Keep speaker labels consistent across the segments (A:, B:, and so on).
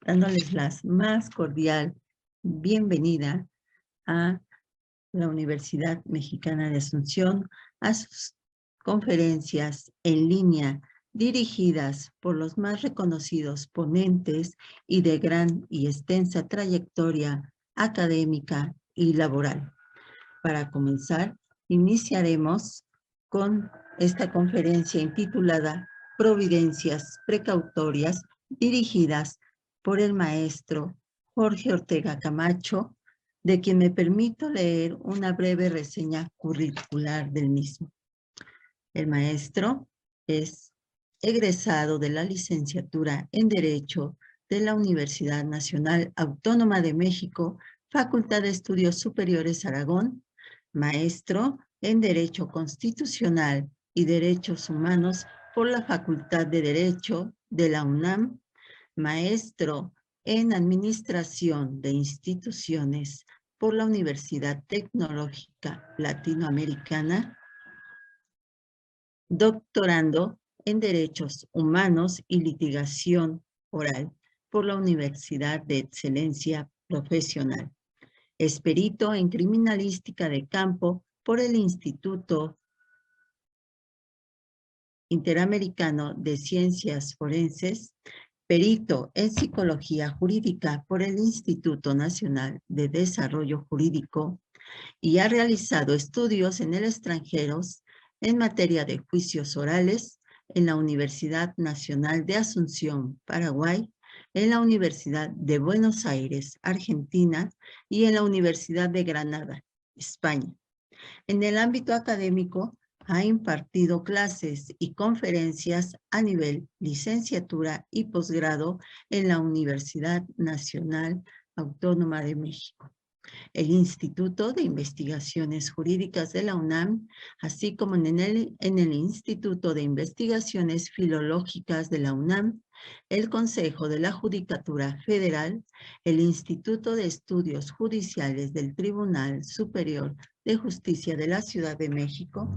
A: dándoles la más cordial bienvenida a la Universidad Mexicana de Asunción, a sus conferencias en línea dirigidas por los más reconocidos ponentes y de gran y extensa trayectoria académica y laboral. Para comenzar, iniciaremos con esta conferencia intitulada Providencias Precautorias, dirigidas por el maestro Jorge Ortega Camacho, de quien me permito leer una breve reseña curricular del mismo. El maestro es egresado de la licenciatura en Derecho de la Universidad Nacional Autónoma de México, Facultad de Estudios Superiores Aragón, maestro en Derecho Constitucional y Derechos Humanos por la Facultad de Derecho de la UNAM, maestro en Administración de Instituciones por la Universidad Tecnológica Latinoamericana, doctorando en Derechos Humanos y Litigación Oral por la Universidad de Excelencia Profesional. Es perito en Criminalística de Campo por el Instituto Interamericano de Ciencias Forenses, perito en Psicología Jurídica por el Instituto Nacional de Desarrollo Jurídico y ha realizado estudios en el extranjero en materia de juicios orales en la Universidad Nacional de Asunción, Paraguay, en la Universidad de Buenos Aires, Argentina, y en la Universidad de Granada, España. En el ámbito académico, ha impartido clases y conferencias a nivel licenciatura y posgrado en la Universidad Nacional Autónoma de México, el Instituto de Investigaciones Jurídicas de la UNAM, así como en el Instituto de Investigaciones Filológicas de la UNAM, el Consejo de la Judicatura Federal, el Instituto de Estudios Judiciales del Tribunal Superior de Justicia de la Ciudad de México,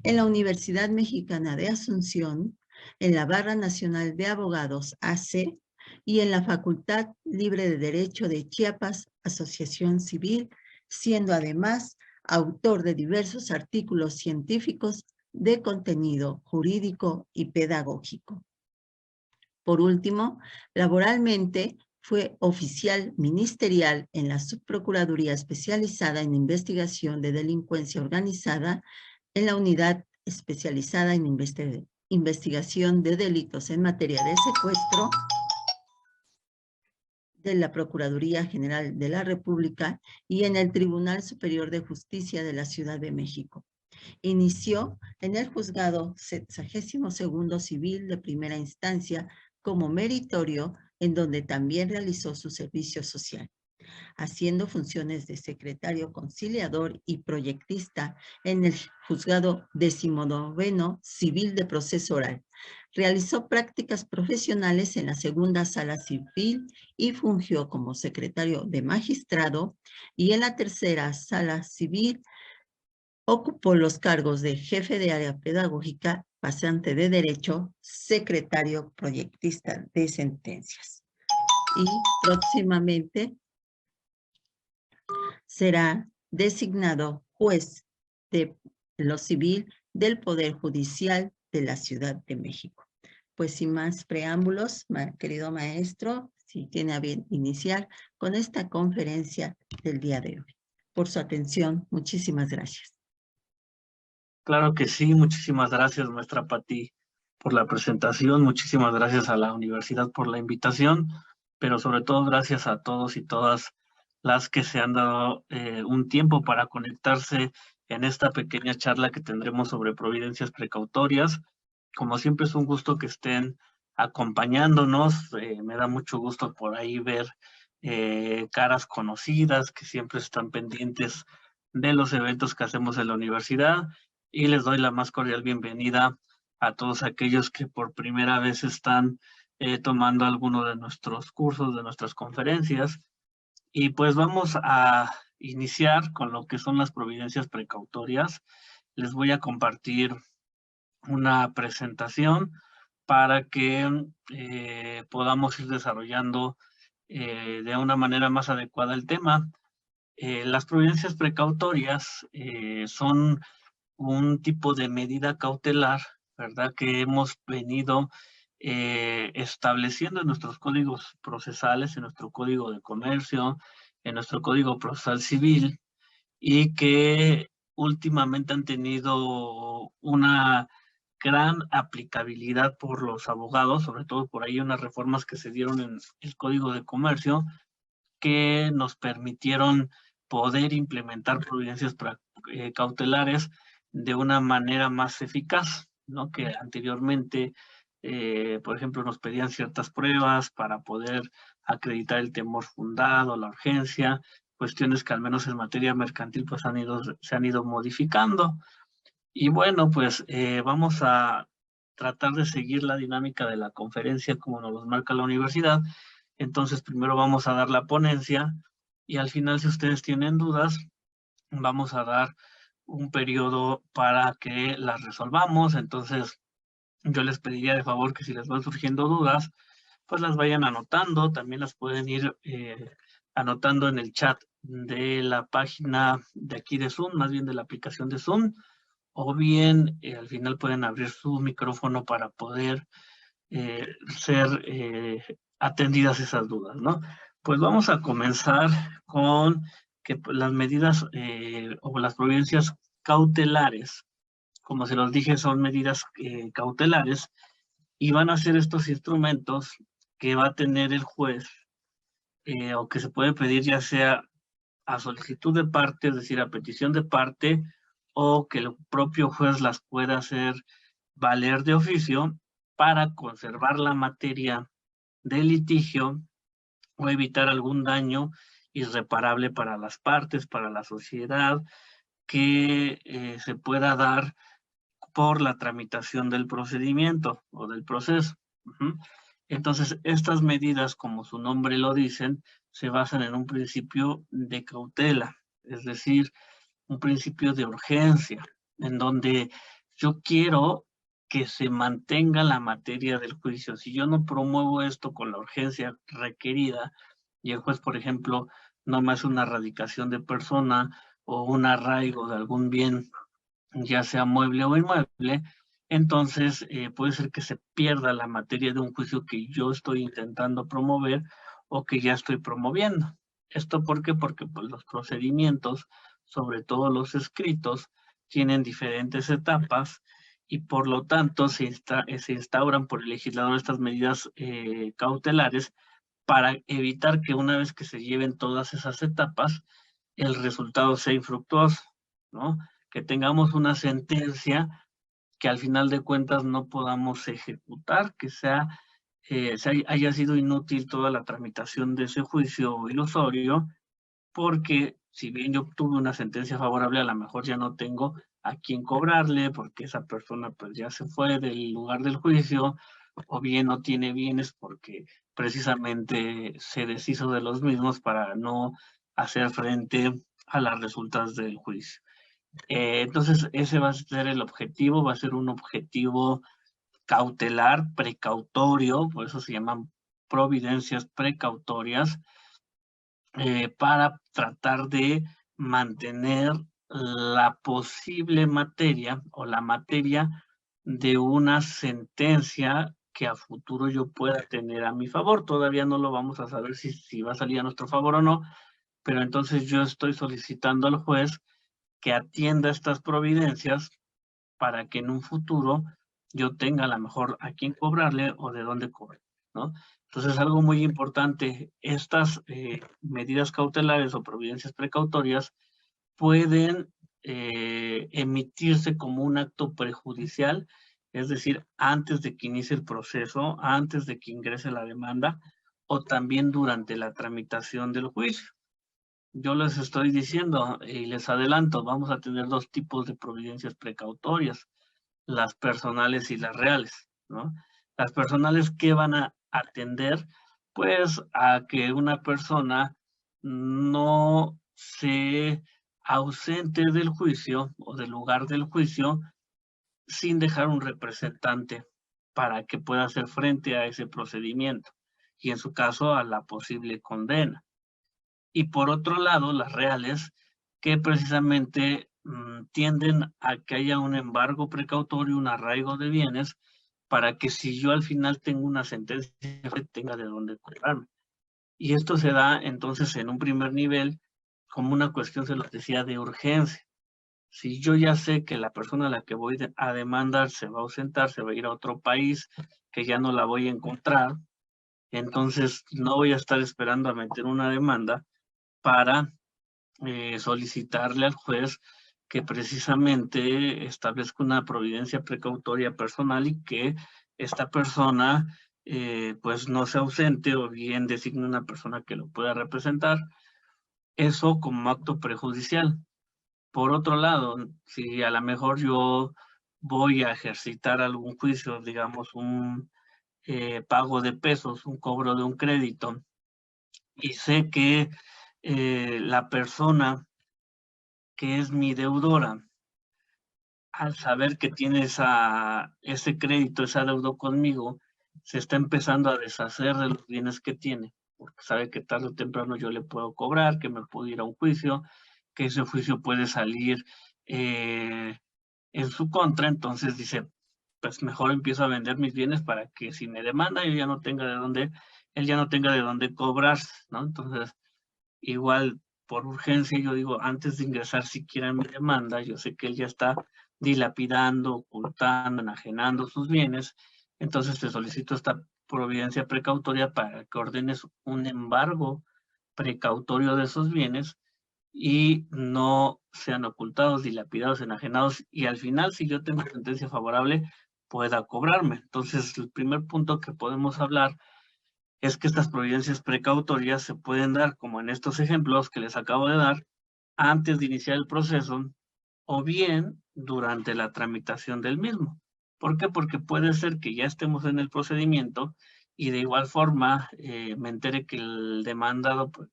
A: en la Universidad Mexicana de Asunción, en la Barra Nacional de Abogados AC, y en la Facultad Libre de Derecho de Chiapas, Asociación Civil, siendo además autor de diversos artículos científicos de contenido jurídico y pedagógico. Por último, laboralmente fue oficial ministerial en la Subprocuraduría Especializada en Investigación de Delincuencia Organizada, en la Unidad Especializada en Investigación de Delitos en Materia de Secuestro de la Procuraduría General de la República y en el Tribunal Superior de Justicia de la Ciudad de México. Inició en el Juzgado 72º Civil de Primera Instancia como meritorio, en donde también realizó su servicio social, haciendo funciones de secretario conciliador y proyectista en el Juzgado 19º Civil de Proceso Oral. Realizó prácticas profesionales en la Segunda Sala Civil y fungió como secretario de magistrado, y en la Tercera Sala Civil ocupó los cargos de jefe de área pedagógica, pasante de derecho, secretario proyectista de sentencias. Y próximamente será designado juez de lo civil del Poder Judicial de la Ciudad de México. Pues sin más preámbulos, querido maestro, si tiene a bien iniciar con esta conferencia del día de hoy. Por su atención, muchísimas gracias.
B: Claro que sí, muchísimas gracias, maestra Pati, por la presentación, muchísimas gracias a la universidad por la invitación, pero sobre todo gracias a todos y todas las que se han dado un tiempo para conectarse en esta pequeña charla que tendremos sobre providencias precautorias. Como siempre es un gusto que estén acompañándonos, me da mucho gusto por ahí ver caras conocidas que siempre están pendientes de los eventos que hacemos en la universidad, y les doy la más cordial bienvenida a todos aquellos que por primera vez están tomando alguno de nuestros cursos, de nuestras conferencias. Y pues vamos a iniciar con lo que son las providencias precautorias. Les voy a compartir una presentación para que podamos ir desarrollando de una manera más adecuada el tema. Las providencias precautorias son un tipo de medida cautelar, ¿verdad?, que hemos venido estableciendo en nuestros códigos procesales, en nuestro código de comercio, en nuestro código procesal civil, y que últimamente han tenido una gran aplicabilidad por los abogados, sobre todo por ahí unas reformas que se dieron en el Código de Comercio que nos permitieron poder implementar providencias cautelares de una manera más eficaz, ¿no? Que anteriormente, por ejemplo, nos pedían ciertas pruebas para poder acreditar el temor fundado, la urgencia, cuestiones que al menos en materia mercantil pues se han ido modificando. Y bueno, pues vamos a tratar de seguir la dinámica de la conferencia como nos lo marca la universidad. Entonces, primero vamos a dar la ponencia y al final, si ustedes tienen dudas, vamos a dar un periodo para que las resolvamos. Entonces, yo les pediría de favor que si les van surgiendo dudas, pues las vayan anotando. También las pueden ir anotando en el chat de la página de aquí de Zoom, más bien de la aplicación de Zoom, o bien al final pueden abrir su micrófono para poder ser atendidas esas dudas, ¿no? Pues vamos a comenzar con que las medidas o las providencias cautelares, como se los dije, son medidas cautelares y van a ser estos instrumentos que va a tener el juez o que se puede pedir ya sea a solicitud de parte, es decir, a petición de parte, o que el propio juez las pueda hacer valer de oficio para conservar la materia del litigio o evitar algún daño irreparable para las partes, para la sociedad, que se pueda dar por la tramitación del procedimiento o del proceso. Entonces, estas medidas, como su nombre lo dicen, se basan en un principio de cautela, es decir, un principio de urgencia, en donde yo quiero que se mantenga la materia del juicio. Si yo no promuevo esto con la urgencia requerida, y el juez, por ejemplo, no me hace una erradicación de persona o un arraigo de algún bien, ya sea mueble o inmueble, entonces puede ser que se pierda la materia de un juicio que yo estoy intentando promover o que ya estoy promoviendo. ¿Esto por qué? Porque pues, los procedimientos, sobre todo los escritos, tienen diferentes etapas y por lo tanto se instauran por el legislador estas medidas cautelares para evitar que una vez que se lleven todas esas etapas, el resultado sea infructuoso, ¿no? Que tengamos una sentencia que al final de cuentas no podamos ejecutar, que haya sido inútil toda la tramitación de ese juicio ilusorio, porque si bien yo obtuve una sentencia favorable, a lo mejor ya no tengo a quién cobrarle, porque esa persona pues ya se fue del lugar del juicio, o bien no tiene bienes porque precisamente se deshizo de los mismos para no hacer frente a las resultas del juicio. Entonces, ese va a ser el objetivo, va a ser un objetivo cautelar, precautorio, por eso se llaman providencias precautorias, para tratar de mantener la posible materia o la materia de una sentencia que a futuro yo pueda tener a mi favor. Todavía no lo vamos a saber si va a salir a nuestro favor o no, pero entonces yo estoy solicitando al juez que atienda estas providencias para que en un futuro yo tenga a lo mejor a quién cobrarle o de dónde cobrar, ¿no? Entonces, algo muy importante, estas medidas cautelares o providencias precautorias pueden emitirse como un acto prejudicial, es decir, antes de que inicie el proceso, antes de que ingrese la demanda, o también durante la tramitación del juicio. Yo les estoy diciendo y les adelanto, vamos a tener dos tipos de providencias precautorias, las personales y las reales, ¿no? Las personales, ¿qué van a atender? Pues a que una persona no se ausente del juicio o del lugar del juicio sin dejar un representante para que pueda hacer frente a ese procedimiento. y en su caso a la posible condena. Y por otro lado, las reales, que precisamente tienden a que haya un embargo precautorio, un arraigo de bienes, para que si yo al final tengo una sentencia, tenga de dónde cobrarme. Y esto se da entonces en un primer nivel como una cuestión, se lo decía, de urgencia. Si yo ya sé que la persona a la que voy a demandar se va a ausentar, se va a ir a otro país, que ya no la voy a encontrar, entonces no voy a estar esperando a meter una demanda para solicitarle al juez que precisamente establezca una providencia precautoria personal y que esta persona pues no se ausente o bien designe una persona que lo pueda representar, eso como acto prejudicial. Por otro lado, si a lo mejor yo voy a ejercitar algún juicio, digamos un pago de pesos, un cobro de un crédito, y sé que la persona que es mi deudora, al saber que tiene ese crédito, esa deuda conmigo, se está empezando a deshacer de los bienes que tiene, porque sabe que tarde o temprano yo le puedo cobrar, que me puedo ir a un juicio, que ese juicio puede salir en su contra, entonces dice, pues mejor empiezo a vender mis bienes para que si me demanda yo ya no tenga de dónde, él ya no tenga de dónde cobrarse, ¿no? Entonces, igual por urgencia, yo digo, antes de ingresar siquiera en mi demanda, yo sé que él ya está dilapidando, ocultando, enajenando sus bienes, entonces te solicito esta providencia precautoria para que ordenes un embargo precautorio de esos bienes y no sean ocultados, dilapidados, enajenados, y al final, si yo tengo sentencia favorable, pueda cobrarme. Entonces, el primer punto que podemos hablar es que estas providencias precautorias se pueden dar, como en estos ejemplos que les acabo de dar, antes de iniciar el proceso o bien durante la tramitación del mismo. ¿Por qué? Porque puede ser que ya estemos en el procedimiento y de igual forma me entere que el demandado pues,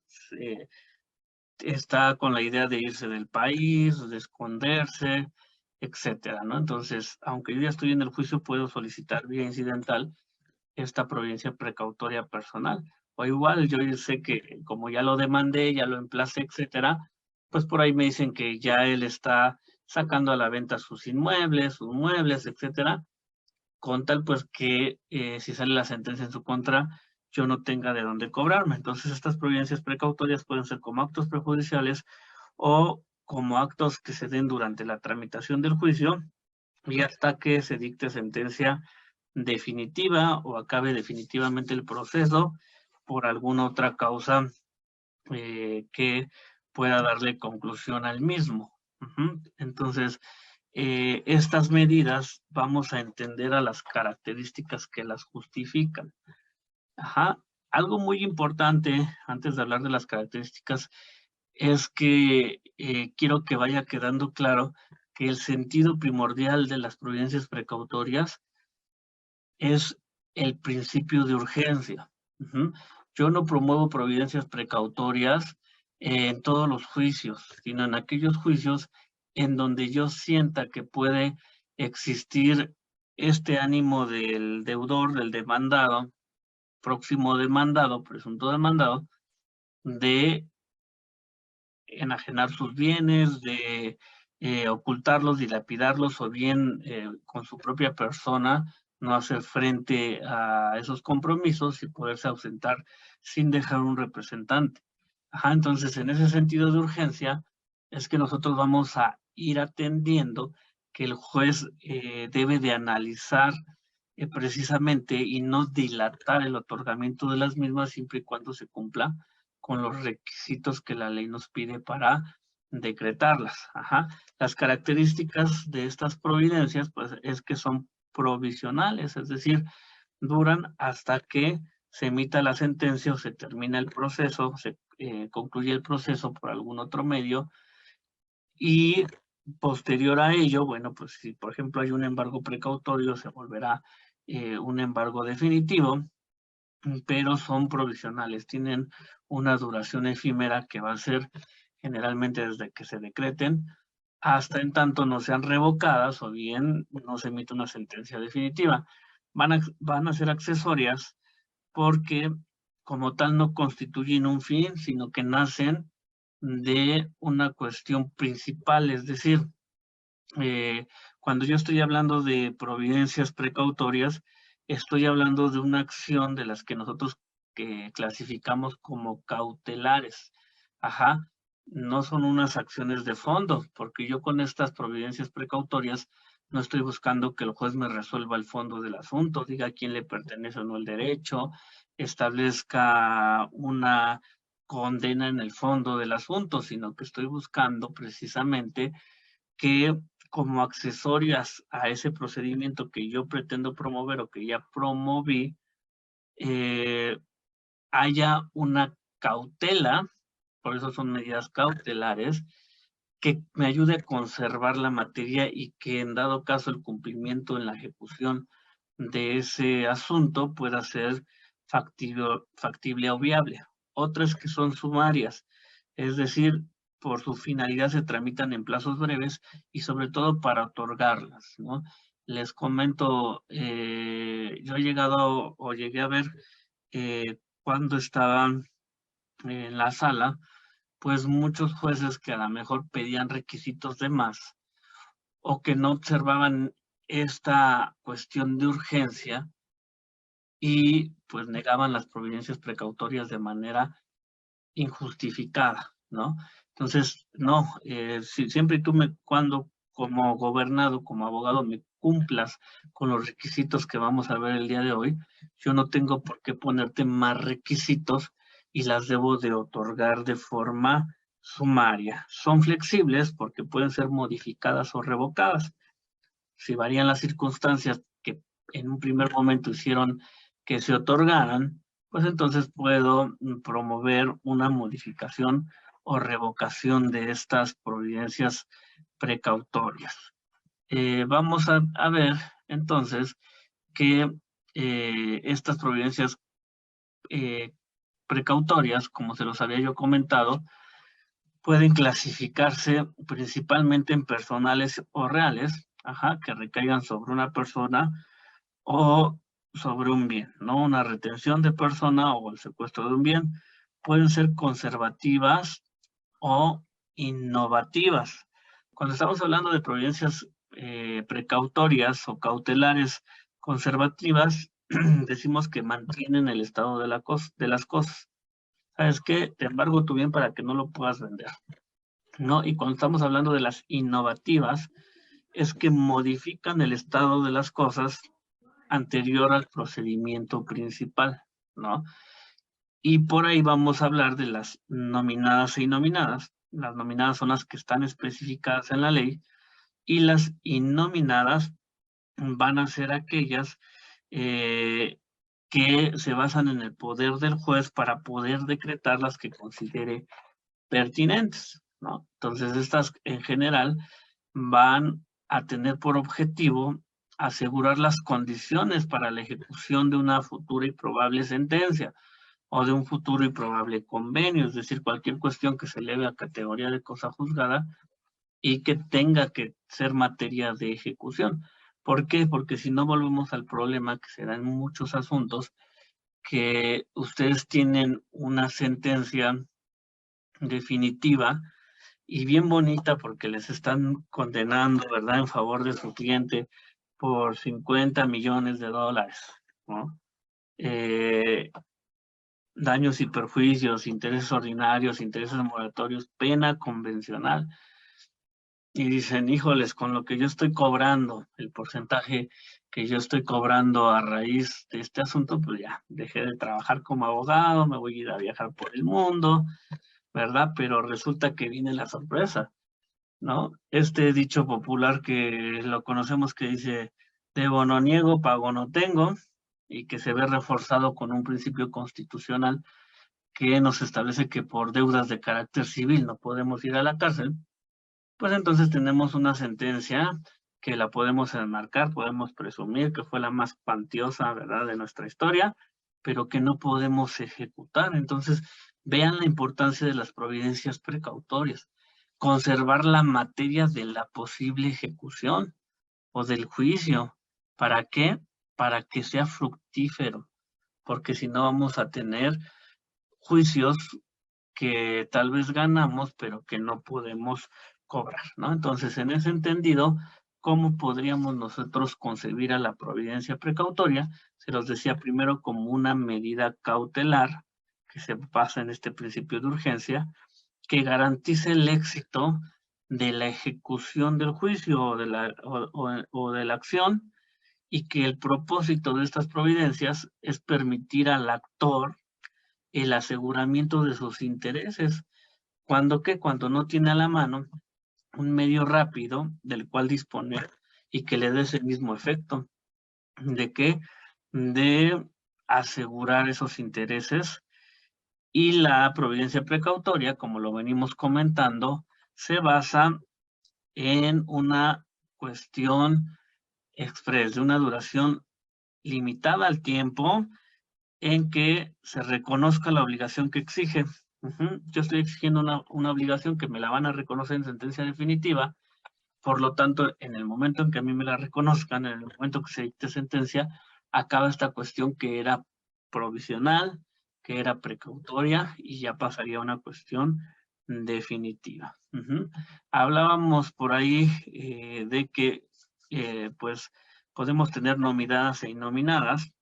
B: está con la idea de irse del país, de esconderse, etcétera, ¿no? Entonces, aunque yo ya estoy en el juicio, puedo solicitar vía incidental esta providencia precautoria personal. O igual, yo sé que como ya lo demandé, ya lo emplacé, etcétera, pues por ahí me dicen que ya él está sacando a la venta sus inmuebles, sus muebles, etcétera, con tal pues que si sale la sentencia en su contra, yo no tenga de dónde cobrarme. Entonces, estas providencias precautorias pueden ser como actos prejudiciales o como actos que se den durante la tramitación del juicio y hasta que se dicte sentencia definitiva o acabe definitivamente el proceso por alguna otra causa que pueda darle conclusión al mismo. Entonces, estas medidas vamos a entender a las características que las justifican. Algo muy importante antes de hablar de las características es que quiero que vaya quedando claro que el sentido primordial de las providencias precautorias es el principio de urgencia. Yo no promuevo providencias precautorias en todos los juicios, sino en aquellos juicios en donde yo sienta que puede existir este ánimo del deudor, del demandado, próximo demandado, presunto demandado, de enajenar sus bienes, de ocultarlos, dilapidarlos, o bien con su propia persona no hacer frente a esos compromisos y poderse ausentar sin dejar un representante. Entonces, en ese sentido de urgencia, es que nosotros vamos a ir atendiendo que el juez debe de analizar precisamente y no dilatar el otorgamiento de las mismas siempre y cuando se cumpla con los requisitos que la ley nos pide para decretarlas. Las características de estas providencias pues es que son provisionales, es decir, duran hasta que se emita la sentencia o se termina el proceso, se concluye el proceso por algún otro medio y posterior a ello, bueno, pues si por ejemplo hay un embargo precautorio, se volverá un embargo definitivo, pero son provisionales, tienen una duración efímera que va a ser generalmente desde que se decreten hasta en tanto no sean revocadas o bien no se emite una sentencia definitiva. Van a ser accesorias porque como tal no constituyen un fin, sino que nacen de una cuestión principal, es decir, cuando yo estoy hablando de providencias precautorias, estoy hablando de una acción de las que nosotros clasificamos como cautelares. Ajá, no son unas acciones de fondo, porque yo con estas providencias precautorias no estoy buscando que el juez me resuelva el fondo del asunto, diga a quién le pertenece o no el derecho, establezca una condena en el fondo del asunto, sino que estoy buscando precisamente que como accesorias a ese procedimiento que yo pretendo promover o que ya promoví, haya una cautela, por eso son medidas cautelares, que me ayude a conservar la materia y que en dado caso el cumplimiento en la ejecución de ese asunto pueda ser factible o viable. Otras que son sumarias, es decir, por su finalidad se tramitan en plazos breves y sobre todo para otorgarlas, ¿no? Les comento, yo he llegado o llegué a ver cuando estaban en la sala, pues muchos jueces que a lo mejor pedían requisitos de más o que no observaban esta cuestión de urgencia y pues negaban las providencias precautorias de manera injustificada, ¿no? Entonces, no, si siempre tú cuando como gobernado, como abogado, me cumplas con los requisitos que vamos a ver el día de hoy, yo no tengo por qué ponerte más requisitos y las debo de otorgar de forma sumaria. Son flexibles porque pueden ser modificadas o revocadas. Si varían las circunstancias que en un primer momento hicieron que se otorgaran, pues entonces puedo promover una modificación o revocación de estas providencias precautorias. Vamos a ver entonces que estas providencias precautorias, como se los había yo comentado, pueden clasificarse principalmente en personales o reales, que recaigan sobre una persona o sobre un bien, ¿no? Una retención de persona o el secuestro de un bien. Pueden ser conservativas o innovativas. Cuando estamos hablando de providencias precautorias o cautelares conservativas, decimos que mantienen el estado de las cosas. ¿Sabes qué? Te embargo tu bien para que no lo puedas vender, ¿no? Y cuando estamos hablando de las innovativas, es que modifican el estado de las cosas anterior al procedimiento principal, ¿no? Y por ahí vamos a hablar de las nominadas e innominadas. Las nominadas son las que están especificadas en la ley y las innominadas van a ser aquellas que se basan en el poder del juez para poder decretar las que considere pertinentes, ¿no? Entonces, estas en general van a tener por objetivo asegurar las condiciones para la ejecución de una futura y probable sentencia o de un futuro y probable convenio, es decir, cualquier cuestión que se eleve a categoría de cosa juzgada y que tenga que ser materia de ejecución. ¿Por qué? Porque si no volvemos al problema que se da en muchos asuntos, que ustedes tienen una sentencia definitiva y bien bonita porque les están condenando, ¿verdad?, en favor de su cliente por 50 millones de dólares, ¿no? Daños y perjuicios, intereses ordinarios, intereses moratorios, pena convencional. Y dicen, híjoles, con lo que yo estoy cobrando, el porcentaje que yo estoy cobrando a raíz de este asunto, pues ya, dejé de trabajar como abogado, me voy a ir a viajar por el mundo, ¿verdad? Pero resulta que viene la sorpresa, ¿no? Este dicho popular que lo conocemos que dice, debo no niego, pago no tengo, y que se ve reforzado con un principio constitucional que nos establece que por deudas de carácter civil no podemos ir a la cárcel, pues entonces tenemos una sentencia que la podemos enmarcar, podemos presumir que fue la más cuantiosa, ¿verdad?, de nuestra historia, pero que no podemos ejecutar. Entonces, vean la importancia de las providencias precautorias. Conservar la materia de la posible ejecución o del juicio. ¿Para qué? Para que sea fructífero, porque si no vamos a tener juicios que tal vez ganamos, pero que no podemos cobrar, ¿no? Entonces, en ese entendido, ¿cómo podríamos nosotros concebir a la providencia precautoria? Se los decía primero como una medida cautelar que se basa en este principio de urgencia, que garantice el éxito de la ejecución del juicio o de la acción, y que el propósito de estas providencias es permitir al actor el aseguramiento de sus intereses. ¿Cuándo qué? Cuando no tiene a la mano un medio rápido del cual disponer y que le dé ese mismo efecto. ¿De qué? De asegurar esos intereses. Y la providencia precautoria, como lo venimos comentando, se basa en una cuestión express de una duración limitada al tiempo en que se reconozca la obligación que exige. Yo estoy exigiendo una obligación que me la van a reconocer en sentencia definitiva, por lo tanto, en el momento en que a mí me la reconozcan, en el momento que se dicte sentencia, acaba esta cuestión que era provisional, que era precautoria, y ya pasaría a una cuestión definitiva. Hablábamos por ahí de que pues podemos tener nominadas e innominadas.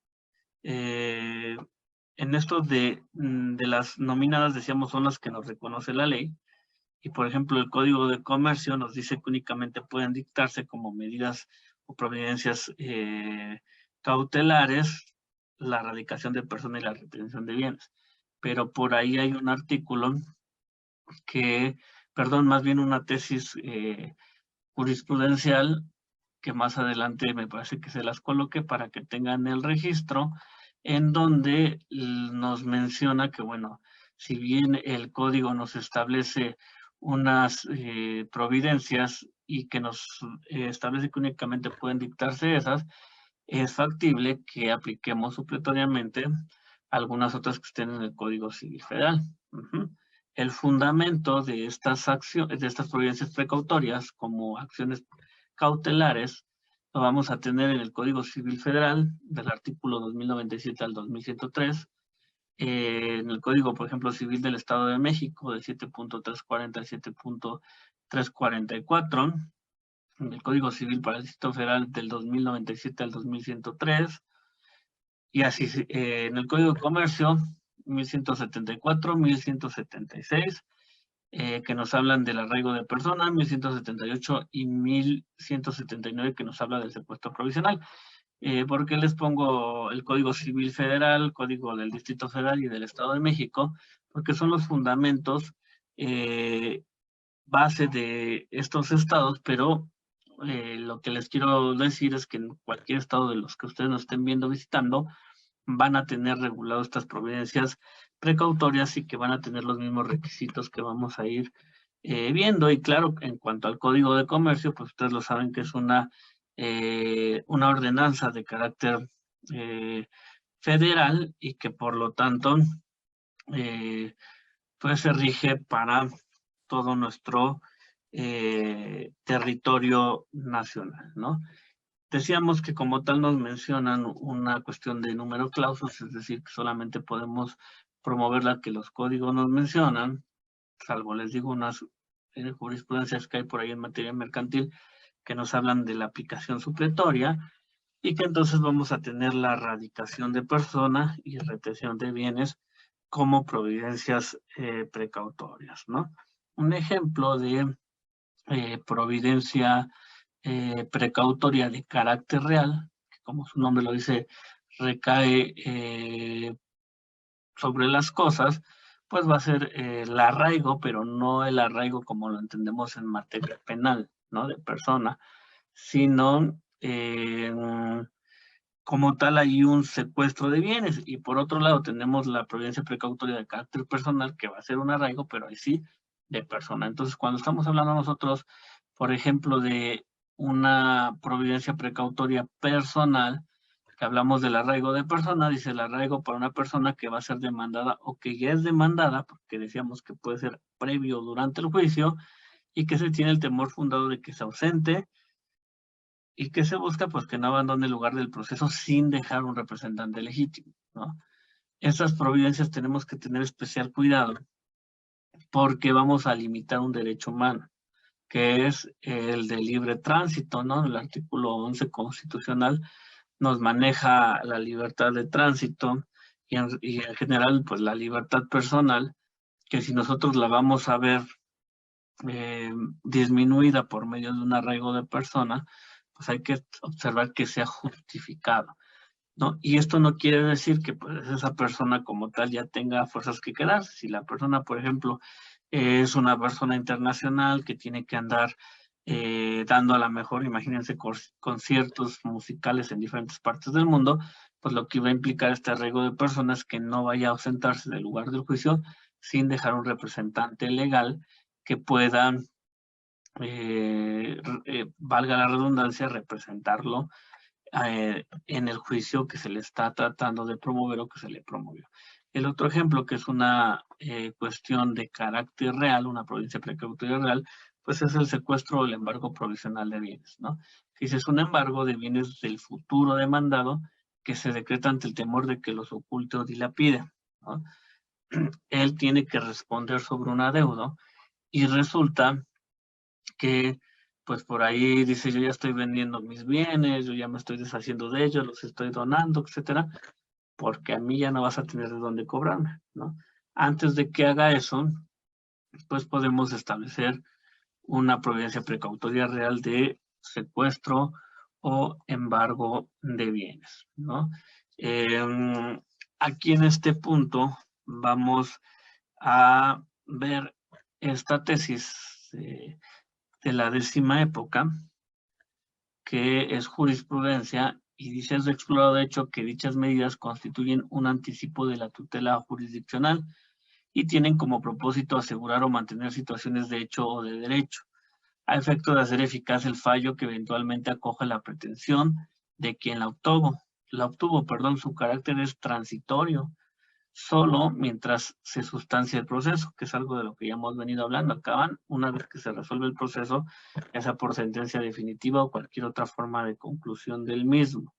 B: En esto de las nominadas, decíamos, son las que nos reconoce la ley, y por ejemplo el Código de Comercio nos dice que únicamente pueden dictarse como medidas o providencias cautelares la erradicación de personas y la retención de bienes. Pero por ahí hay un artículo que, perdón, más bien una tesis jurisprudencial que más adelante me parece que se las coloque para que tengan el registro, en donde nos menciona que, bueno, si bien el código nos establece unas providencias y que nos establece que únicamente pueden dictarse esas, es factible que apliquemos supletoriamente algunas otras que estén en el Código Civil Federal. El fundamento de estas acciones, de estas providencias precautorias como acciones cautelares, lo vamos a tener en el Código Civil Federal, del artículo 2097 al 2103, en el Código, por ejemplo, Civil del Estado de México, de 7.340 a 7.344, en el Código Civil para el Distrito Federal del 2097 al 2103, y así en el Código de Comercio, 1174, 1176, que nos hablan del arraigo de persona, 1178 y 1179, que nos habla del secuestro provisional. ¿Por qué les pongo el Código Civil Federal, Código del Distrito Federal y del Estado de México? Porque son los fundamentos base de estos estados, pero lo que les quiero decir es que en cualquier estado de los que ustedes nos estén viendo, visitando, van a tener regulado estas providencias precautorias y que van a tener los mismos requisitos que vamos a ir viendo. Y claro, en cuanto al Código de Comercio, pues ustedes lo saben que es una ordenanza de carácter federal y que por lo tanto pues se rige para todo nuestro territorio nacional, ¿no? Decíamos que como tal nos mencionan una cuestión de número clausus, es decir, que solamente podemos promover la que los códigos nos mencionan, salvo les digo unas jurisprudencias que hay por ahí en materia mercantil que nos hablan de la aplicación supletoria, y que entonces vamos a tener la erradicación de persona y retención de bienes como providencias precautorias, ¿no? Un ejemplo de providencia precautoria de carácter real, que como su nombre lo dice, recae sobre las cosas, pues va a ser el arraigo, pero no el arraigo como lo entendemos en materia penal, ¿no? De persona, sino como tal hay un secuestro de bienes. Y por otro lado tenemos la providencia precautoria de carácter personal, que va a ser un arraigo, pero ahí sí de persona. Entonces, cuando estamos hablando nosotros, por ejemplo, de una providencia precautoria personal, que hablamos del arraigo de persona, dice el arraigo para una persona que va a ser demandada o que ya es demandada, porque decíamos que puede ser previo o durante el juicio, y que se tiene el temor fundado de que se ausente, y que se busca pues que no abandone el lugar del proceso sin dejar un representante legítimo, ¿no? Estas providencias tenemos que tener especial cuidado porque vamos a limitar un derecho humano, que es el de libre tránsito, ¿no? El artículo 11 constitucional nos maneja la libertad de tránsito y en general, pues la libertad personal, que si nosotros la vamos a ver disminuida por medio de un arraigo de persona, pues hay que observar que sea justificado, ¿no? Y esto no quiere decir que pues, esa persona como tal ya tenga fuerzas que quedarse. Si la persona, por ejemplo, es una persona internacional que tiene que andar dando a la mejor, imagínense, conciertos musicales en diferentes partes del mundo, pues lo que va a implicar este arraigo de personas que no vaya a ausentarse del lugar del juicio sin dejar un representante legal que pueda, valga la redundancia, representarlo en el juicio que se le está tratando de promover o que se le promovió. El otro ejemplo, que es una cuestión de carácter real, una providencia precautoria real, pues es el secuestro o el embargo provisional de bienes, ¿no? Que es un embargo de bienes del futuro demandado que se decreta ante el temor de que los oculte o dilapide, ¿no? Él tiene que responder sobre un adeudo y resulta que pues por ahí dice, yo ya estoy vendiendo mis bienes, yo ya me estoy deshaciendo de ellos, los estoy donando, etcétera, porque a mí ya no vas a tener de dónde cobrarme, ¿no? Antes de que haga eso, pues podemos establecer una providencia precautoria real de secuestro o embargo de bienes, ¿no? Aquí en este punto vamos a ver esta tesis de la 10ª época, que es jurisprudencia, y dice es explorado de hecho que dichas medidas constituyen un anticipo de la tutela jurisdiccional y tienen como propósito asegurar o mantener situaciones de hecho o de derecho, a efecto de hacer eficaz el fallo que eventualmente acoja la pretensión de quien la obtuvo. Su carácter es transitorio, solo mientras se sustancia el proceso, que es algo de lo que ya hemos venido hablando. Acaban una vez que se resuelve el proceso, ya sea por sentencia definitiva o cualquier otra forma de conclusión del mismo.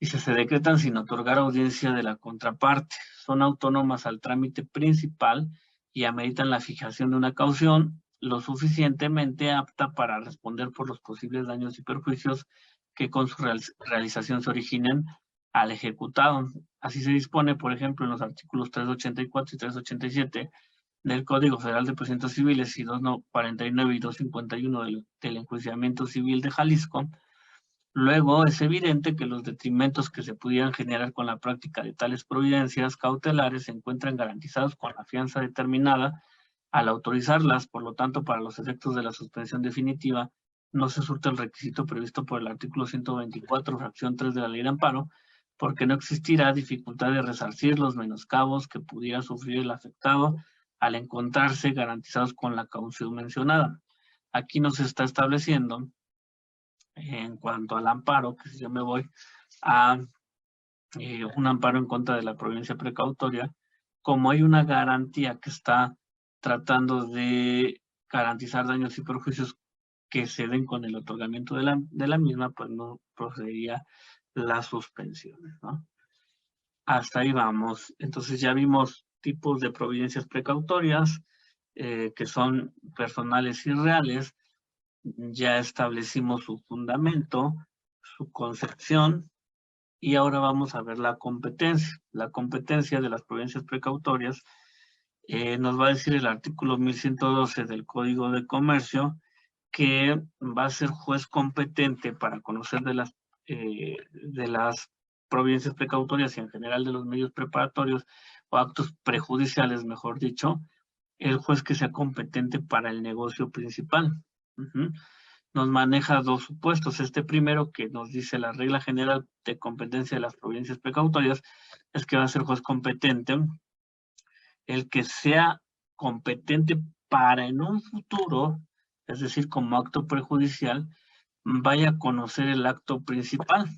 B: Y se decretan sin otorgar audiencia de la contraparte. Son autónomas al trámite principal y ameritan la fijación de una caución lo suficientemente apta para responder por los posibles daños y perjuicios que con su realización se originen al ejecutado. Así se dispone, por ejemplo, en los artículos 384 y 387 del Código Federal de Procedimientos Civiles y 249 y 251 del Enjuiciamiento Civil de Jalisco. Luego, es evidente que los detrimentos que se pudieran generar con la práctica de tales providencias cautelares se encuentran garantizados con la fianza determinada al autorizarlas. Por lo tanto, para los efectos de la suspensión definitiva, no se surte el requisito previsto por el artículo 124, fracción 3 de la Ley de Amparo, porque no existirá dificultad de resarcir los menoscabos que pudiera sufrir el afectado al encontrarse garantizados con la caución mencionada. Aquí nos está estableciendo, en cuanto al amparo, que si yo me voy a un amparo en contra de la providencia precautoria, como hay una garantía que está tratando de garantizar daños y perjuicios que se den con el otorgamiento de la misma, pues no procedería la suspensión, ¿no? Hasta ahí vamos. Entonces ya vimos tipos de providencias precautorias que son personales y reales. Ya establecimos su fundamento, su concepción, y ahora vamos a ver la competencia. La competencia de las providencias precautorias nos va a decir el artículo 1112 del Código de Comercio que va a ser juez competente para conocer de las providencias precautorias y en general de los medios preparatorios o actos prejudiciales, mejor dicho, el juez que sea competente para el negocio principal. Nos maneja dos supuestos. Este primero, que nos dice la regla general de competencia de las providencias precautorias, es que va a ser juez competente el que sea competente para en un futuro, es decir, como acto prejudicial, vaya a conocer el acto principal.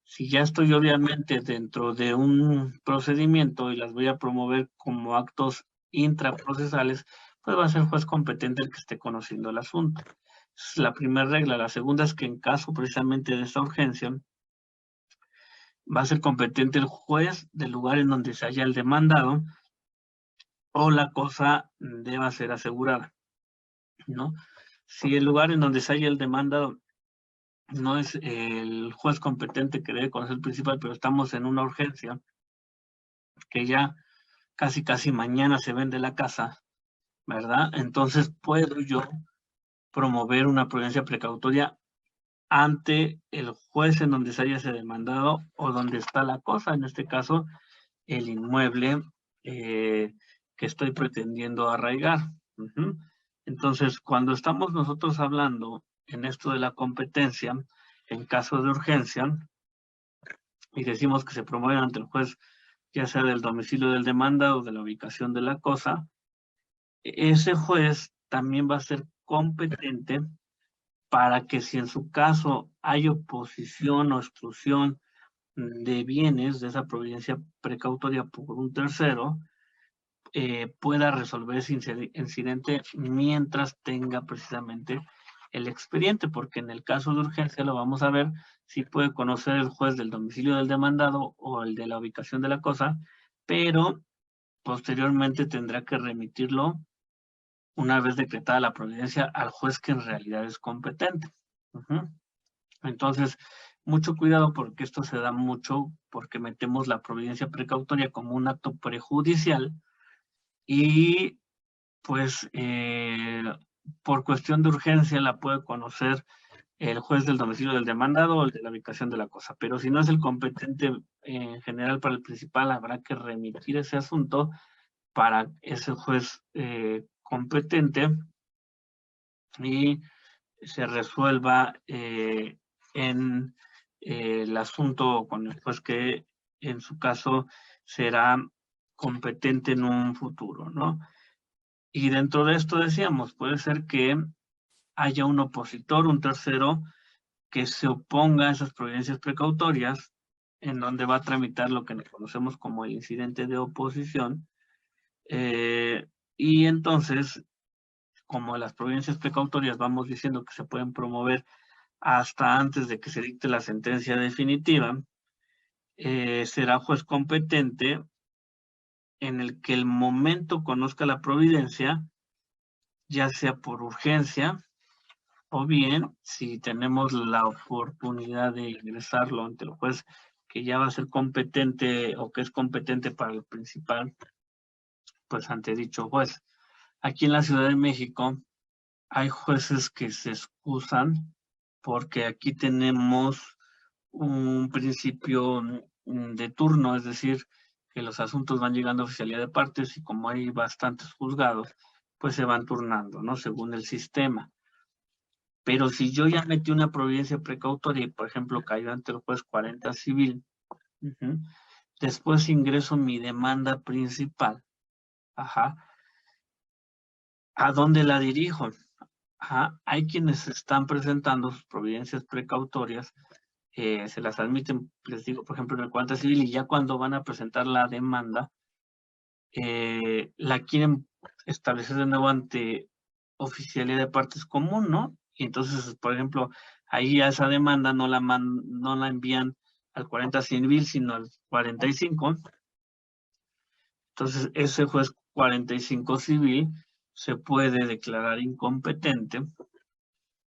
B: Si ya estoy obviamente dentro de un procedimiento y las voy a promover como actos intraprocesales, pues va a ser juez competente el que esté conociendo el asunto. Es la primera regla. La segunda es que en caso precisamente de esta urgencia, va a ser competente el juez del lugar en donde se halla el demandado o la cosa deba ser asegurada, ¿no? Si el lugar en donde se halla el demandado no es el juez competente que debe conocer el principal, pero estamos en una urgencia, que ya casi mañana se vende la casa, ¿verdad? Entonces puedo yo promover una prudencia precautoria ante el juez en donde se haya ese demandado o donde está la cosa, en este caso, el inmueble que estoy pretendiendo arraigar. Entonces, cuando estamos nosotros hablando en esto de la competencia, en caso de urgencia, y decimos que se promueve ante el juez, ya sea del domicilio del demandado o de la ubicación de la cosa, ese juez también va a ser competente para que si en su caso hay oposición o exclusión de bienes de esa providencia precautoria por un tercero, pueda resolver ese incidente mientras tenga precisamente el expediente, porque en el caso de urgencia lo vamos a ver si puede conocer el juez del domicilio del demandado o el de la ubicación de la cosa, pero posteriormente tendrá que remitirlo una vez decretada la providencia al juez que en realidad es competente. Entonces, mucho cuidado porque esto se da mucho porque metemos la providencia precautoria como un acto prejudicial y pues por cuestión de urgencia la puede conocer el juez del domicilio del demandado o el de la ubicación de la cosa. Pero si no es el competente en general para el principal, habrá que remitir ese asunto para ese juez competente y se resuelva en el asunto con el juez que en su caso será competente en un futuro, ¿no? Y dentro de esto decíamos, puede ser que haya un opositor, un tercero, que se oponga a esas providencias precautorias, en donde va a tramitar lo que conocemos como el incidente de oposición, y entonces, como las providencias precautorias vamos diciendo que se pueden promover hasta antes de que se dicte la sentencia definitiva, será juez competente en el que el momento conozca la providencia, ya sea por urgencia, o bien, si tenemos la oportunidad de ingresarlo ante el juez que ya va a ser competente o que es competente para el principal, pues ante dicho juez. Aquí en la Ciudad de México hay jueces que se excusan porque aquí tenemos un principio de turno, es decir, que los asuntos van llegando a oficialía de partes y como hay bastantes juzgados, pues se van turnando, ¿no? Según el sistema. Pero si yo ya metí una providencia precautoria y, por ejemplo, cayó ante el juez 40 civil, después ingreso mi demanda principal, ¿a dónde la dirijo? Hay quienes están presentando sus providencias precautorias, se las admiten, les digo, por ejemplo, en el 40 civil, y ya cuando van a presentar la demanda, la quieren establecer de nuevo ante oficialía de partes común, ¿no? Y entonces, por ejemplo, ahí a esa demanda no la envían al 40 civil, sino al 45. Entonces, ese juez 45 civil se puede declarar incompetente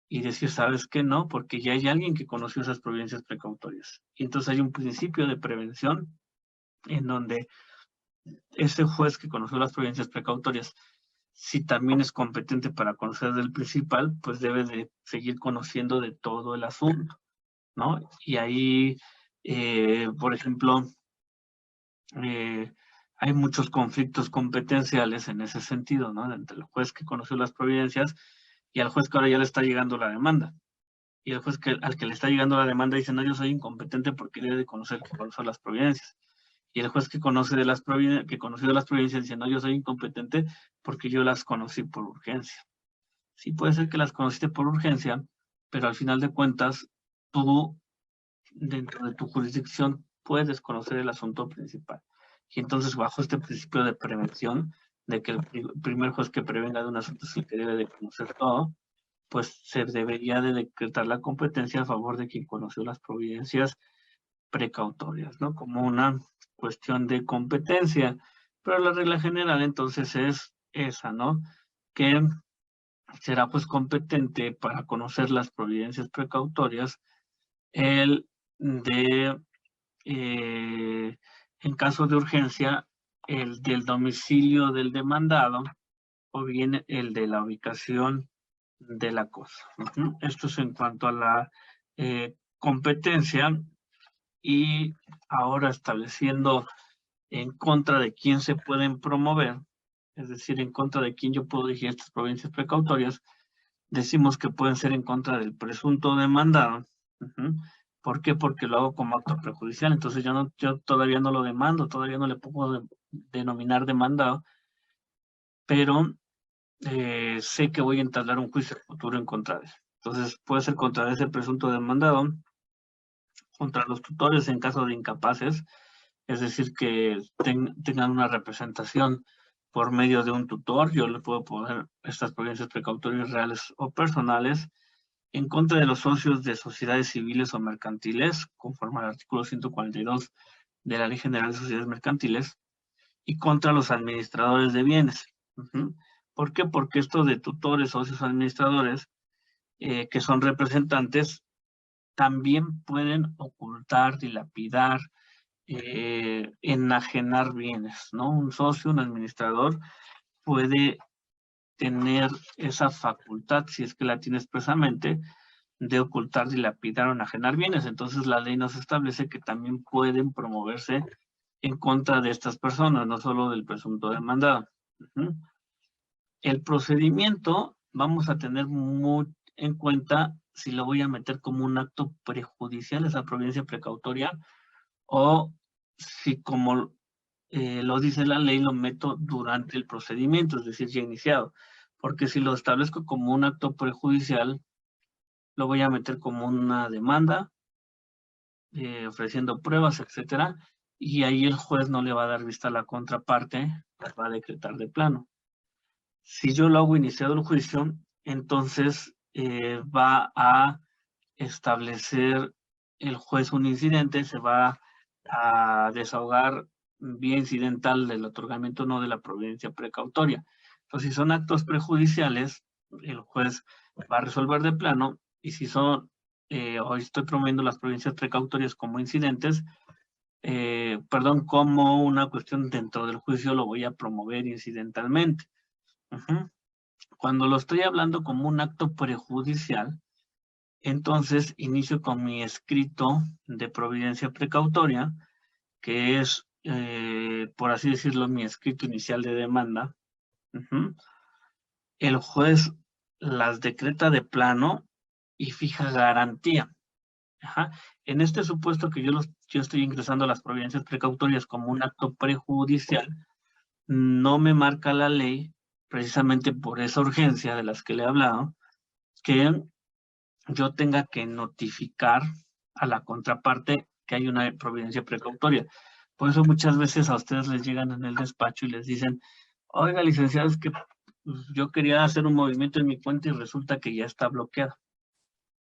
B: y decir, ¿sabes qué? No, porque ya hay alguien que conoció esas providencias precautorias. Y entonces hay un principio de prevención en donde ese juez que conoció las providencias precautorias, si también es competente para conocer del principal, pues debe de seguir conociendo de todo el asunto, ¿no? Y ahí, por ejemplo, hay muchos conflictos competenciales en ese sentido, ¿no? Entre el juez que conoció las providencias y al juez que ahora ya le está llegando la demanda. Y el juez al que le está llegando la demanda dice, no, yo soy incompetente porque debe de conocer que conoció las providencias. Y el juez que conoció de las providencias dice, no, yo soy incompetente porque yo las conocí por urgencia. Sí, puede ser que las conociste por urgencia, pero al final de cuentas, tú, dentro de tu jurisdicción, puedes conocer el asunto principal. Y entonces, bajo este principio de prevención, de que el primer juez que prevenga de un asunto es el que debe de conocer todo, pues se debería de decretar la competencia a favor de quien conoció las providencias precautorias, ¿no? Como una cuestión de competencia. Pero la regla general entonces es esa, ¿no? Que será pues competente para conocer las providencias precautorias el de, en caso de urgencia, el del domicilio del demandado o bien el de la ubicación de la cosa. Esto es en cuanto a la competencia, y ahora estableciendo en contra de quién se pueden promover, es decir, en contra de quién yo puedo dirigir estas providencias precautorias, decimos que pueden ser en contra del presunto demandado. ¿Por qué? Porque lo hago como acto prejudicial, entonces yo todavía no lo demando, todavía no le puedo denominar demandado, pero sé que voy a entablar un juicio futuro en contra de él. Entonces puede ser contra ese presunto demandado, contra los tutores en caso de incapaces, es decir, que tengan una representación por medio de un tutor. Yo le puedo poner estas providencias precautorias reales o personales en contra de los socios de sociedades civiles o mercantiles, conforme al artículo 142 de la Ley General de Sociedades Mercantiles, y contra los administradores de bienes. ¿Por qué? Porque esto de tutores, socios, administradores, que son representantes, también pueden ocultar, dilapidar, enajenar bienes, ¿no? Un socio, un administrador, puede tener esa facultad, si es que la tiene expresamente, de ocultar, dilapidar o enajenar bienes. Entonces la ley nos establece que también pueden promoverse en contra de estas personas, no solo del presunto demandado. El procedimiento vamos a tener muy en cuenta si lo voy a meter como un acto prejudicial, esa providencia precautoria, o si, como lo dice la ley, lo meto durante el procedimiento, es decir, ya iniciado. Porque si lo establezco como un acto prejudicial, lo voy a meter como una demanda, ofreciendo pruebas, etcétera, y ahí el juez no le va a dar vista a la contraparte, pues va a decretar de plano. Si yo lo hago iniciado el juicio, entonces va a establecer el juez un incidente, se va a desahogar vía incidental del otorgamiento no de la providencia precautoria. Entonces, si son actos prejudiciales, el juez va a resolver de plano, y si son, hoy estoy promoviendo las providencias precautorias como incidentes, como una cuestión dentro del juicio, lo voy a promover incidentalmente. Cuando lo estoy hablando como un acto prejudicial, entonces inicio con mi escrito de providencia precautoria, que es, por así decirlo, mi escrito inicial de demanda. El juez las decreta de plano y fija garantía. En este supuesto que yo estoy ingresando a las providencias precautorias como un acto prejudicial, no me marca la ley, precisamente por esa urgencia de las que le he hablado, que yo tenga que notificar a la contraparte que hay una providencia precautoria. Por eso muchas veces a ustedes les llegan en el despacho y les dicen: oiga, licenciado, es que yo quería hacer un movimiento en mi cuenta y resulta que ya está bloqueada,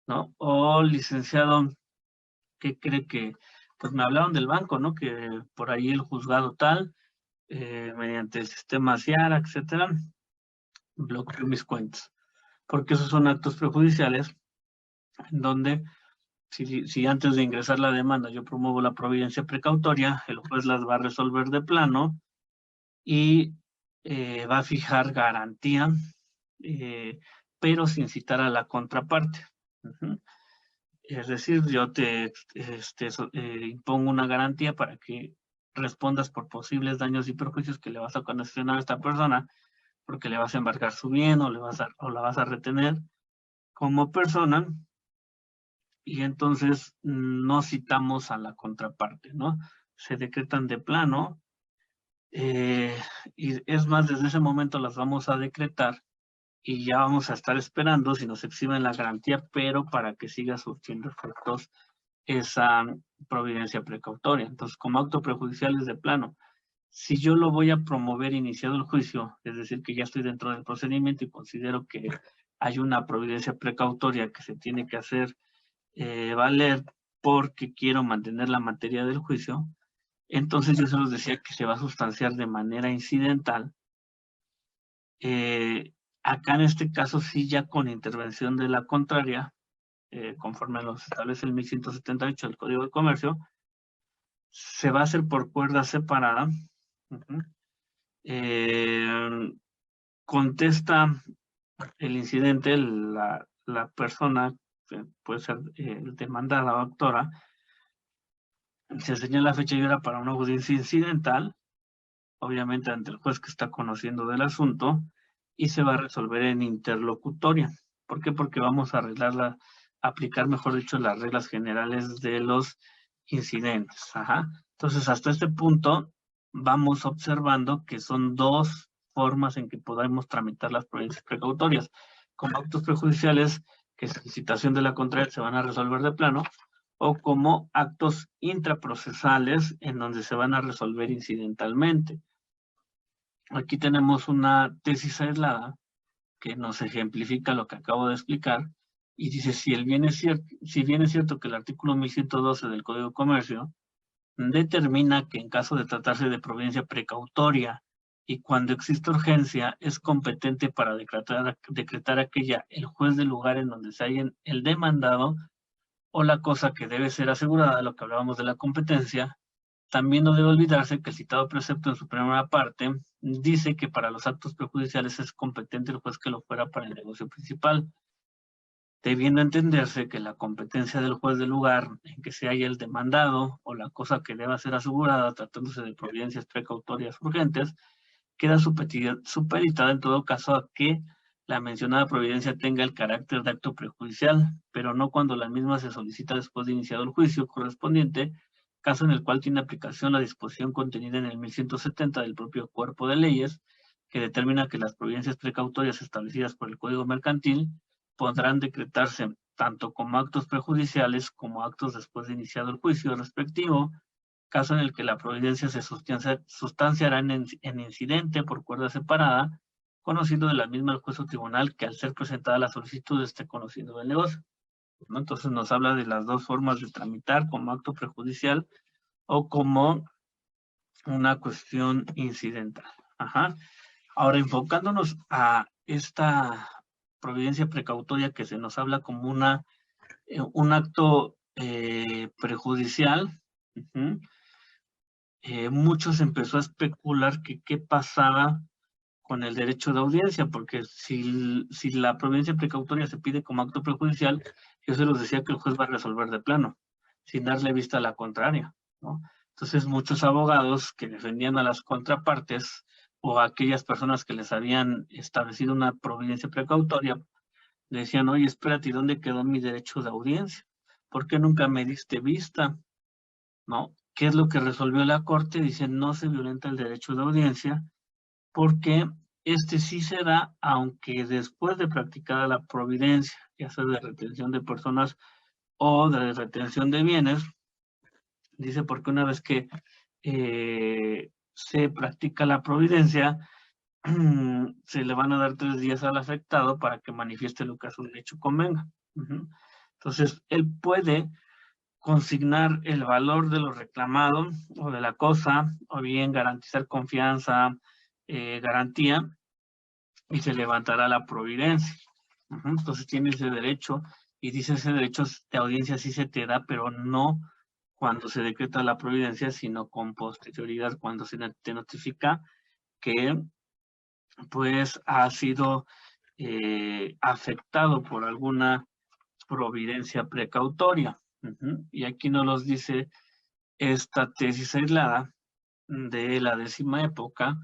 B: ¿no? O, licenciado, ¿qué cree que? Pues me hablaron del banco, ¿no? Que por ahí el juzgado tal, mediante el sistema CIARA, etcétera, bloqueó mis cuentas. Porque esos son actos prejudiciales en donde si antes de ingresar la demanda yo promuevo la providencia precautoria, el juez las va a resolver de plano y va a fijar garantía, pero sin citar a la contraparte. Es decir, yo te impongo una garantía para que respondas por posibles daños y perjuicios que le vas a ocasionar a esta persona, porque le vas a embargar su bien o la vas a retener como persona, y entonces no citamos a la contraparte, ¿no? Se decretan de plano, y es más, desde ese momento las vamos a decretar y ya vamos a estar esperando si nos exhiben la garantía, pero para que siga surtiendo efectos esa providencia precautoria. Entonces, como acto prejudicial es de plano. Si yo lo voy a promover iniciado el juicio, es decir, que ya estoy dentro del procedimiento y considero que hay una providencia precautoria que se tiene que hacer valer porque quiero mantener la materia del juicio, entonces yo se los decía que se va a sustanciar de manera incidental. Acá en este caso sí, ya con intervención de la contraria, conforme lo establece el 1178 del Código de Comercio, se va a hacer por cuerda separada. Contesta el incidente la persona, puede ser demandada o actora, se señala fecha y hora para una audiencia incidental, obviamente ante el juez que está conociendo del asunto, y se va a resolver en interlocutoria. ¿Por qué? Porque vamos a aplicar, mejor dicho, las reglas generales de los incidentes. Entonces, hasta este punto, vamos observando que son dos formas en que podemos tramitar las providencias precautorias. Como actos prejudiciales, que sin citación de la contraria se van a resolver de plano, o como actos intraprocesales, en donde se van a resolver incidentalmente. Aquí tenemos una tesis aislada que nos ejemplifica lo que acabo de explicar, y dice, si bien es cierto que el artículo 1112 del Código de Comercio determina que en caso de tratarse de providencia precautoria y cuando existe urgencia, es competente para decretar aquella el juez del lugar en donde se halla el demandado o la cosa que debe ser asegurada, lo que hablábamos de la competencia. También no debe olvidarse que el citado precepto en su primera parte dice que para los actos prejudiciales es competente el juez que lo fuera para el negocio principal, debiendo entenderse que la competencia del juez del lugar en que se halla el demandado o la cosa que deba ser asegurada tratándose de providencias precautorias urgentes, queda supeditada en todo caso a que la mencionada providencia tenga el carácter de acto prejudicial, pero no cuando la misma se solicita después de iniciado el juicio correspondiente, caso en el cual tiene aplicación la disposición contenida en el 1170 del propio cuerpo de leyes, que determina que las providencias precautorias establecidas por el Código Mercantil podrán decretarse tanto como actos prejudiciales como actos después de iniciado el juicio respectivo, caso en el que la providencia se sustanciará en incidente por cuerda separada, conociendo de la misma el juez o tribunal que al ser presentada la solicitud esté conociendo del negocio. ¿No? Entonces nos habla de las dos formas de tramitar, como acto prejudicial o como una cuestión incidental. Ahora, enfocándonos a esta providencia precautoria que se nos habla como un acto prejudicial, muchos empezó a especular que qué pasaba con el derecho de audiencia, porque si la providencia precautoria se pide como acto prejudicial, yo se los decía que el juez va a resolver de plano, sin darle vista a la contraria, ¿no? Entonces muchos abogados que defendían a las contrapartes o a aquellas personas que les habían establecido una providencia precautoria, le decían, oye, espérate, ¿y dónde quedó mi derecho de audiencia? ¿Por qué nunca me diste vista? ¿No? ¿Qué es lo que resolvió la Corte? Dicen, no se violenta el derecho de audiencia, porque este sí se da, aunque después de practicada la providencia, ya sea de retención de personas o de retención de bienes, dice porque una vez que se practica la providencia, se le van a dar 3 días al afectado para que manifieste lo que a su derecho convenga. Entonces, él puede consignar el valor de lo reclamado o de la cosa, o bien garantizar confianza, garantía, y se levantará la providencia. Entonces tiene ese derecho, y dice ese derecho de audiencia sí se te da, pero no cuando se decreta la providencia, sino con posterioridad, cuando se te notifica que pues ha sido afectado por alguna providencia precautoria. Y aquí nos los dice esta tesis aislada de la 10ª época,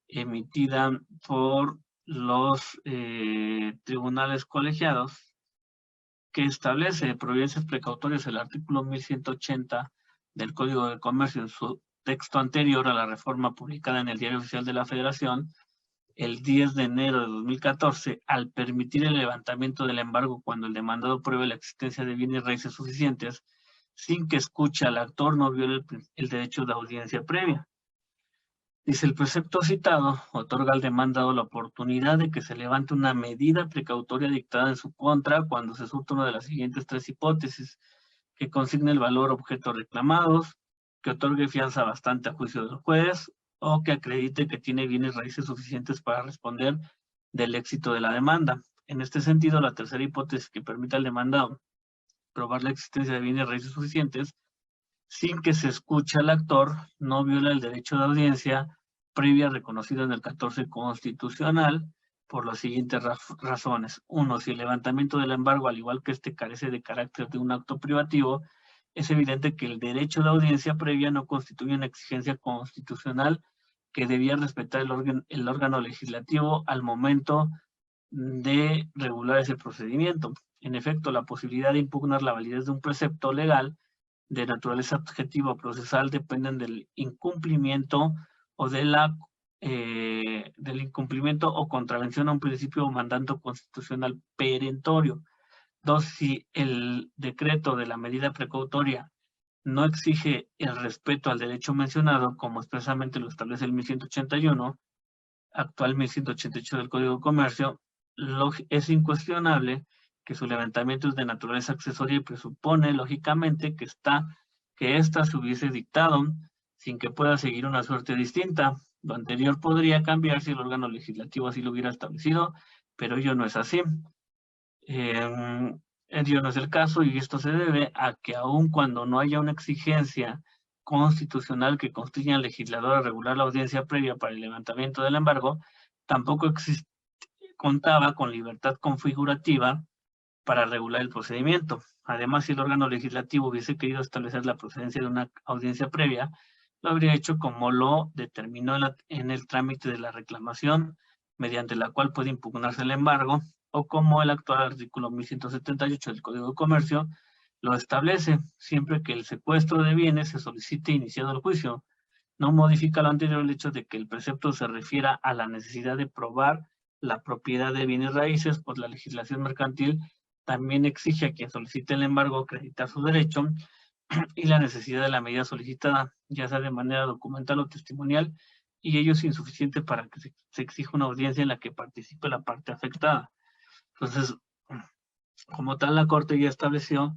B: emitida por los tribunales colegiados, que establece providencias precautorias el artículo 1180 del Código de Comercio en su texto anterior a la reforma publicada en el Diario Oficial de la Federación el 10 de enero de 2014, al permitir el levantamiento del embargo cuando el demandado pruebe la existencia de bienes raíces suficientes, sin que escuche al actor, no viole el derecho de audiencia previa. Dice, el precepto citado otorga al demandado la oportunidad de que se levante una medida precautoria dictada en su contra cuando se surta una de las siguientes 3 hipótesis, que consigne el valor objeto reclamados, que otorgue fianza bastante a juicio del juez, o que acredite que tiene bienes raíces suficientes para responder del éxito de la demanda. En este sentido, la tercera hipótesis que permite al demandado probar la existencia de bienes raíces suficientes sin que se escuche al actor no viola el derecho de audiencia previa reconocido en el 14 constitucional por las siguientes razones. 1. Si el levantamiento del embargo, al igual que este, carece de carácter de un acto privativo, es evidente que el derecho de audiencia previa no constituye una exigencia constitucional que debía respetar el órgano legislativo al momento de regular ese procedimiento. En efecto, la posibilidad de impugnar la validez de un precepto legal de naturaleza objetiva o procesal dependen del incumplimiento o del incumplimiento o contravención a un principio o mandato constitucional perentorio. 2. Si el decreto de la medida precautoria no exige el respeto al derecho mencionado, como expresamente lo establece el 1181, actual 1188 del Código de Comercio, es incuestionable que su levantamiento es de naturaleza accesoria y presupone, lógicamente, que ésta se hubiese dictado sin que pueda seguir una suerte distinta. Lo anterior podría cambiar si el órgano legislativo así lo hubiera establecido, pero ello no es así. Ello no es el caso, y esto se debe a que aun cuando no haya una exigencia constitucional que constriña al legislador a regular la audiencia previa para el levantamiento del embargo, tampoco contaba con libertad configurativa para regular el procedimiento. Además, si el órgano legislativo hubiese querido establecer la procedencia de una audiencia previa, lo habría hecho como lo determinó en el trámite de la reclamación, mediante la cual puede impugnarse el embargo, o como el actual artículo 1178 del Código de Comercio lo establece, siempre que el secuestro de bienes se solicite iniciado el juicio. No modifica lo anterior el hecho de que el precepto se refiera a la necesidad de probar la propiedad de bienes raíces, pues la legislación mercantil también exige a quien solicite el embargo acreditar su derecho y la necesidad de la medida solicitada, ya sea de manera documental o testimonial, y ello es insuficiente para que se exija una audiencia en la que participe la parte afectada. Entonces, como tal, la Corte ya estableció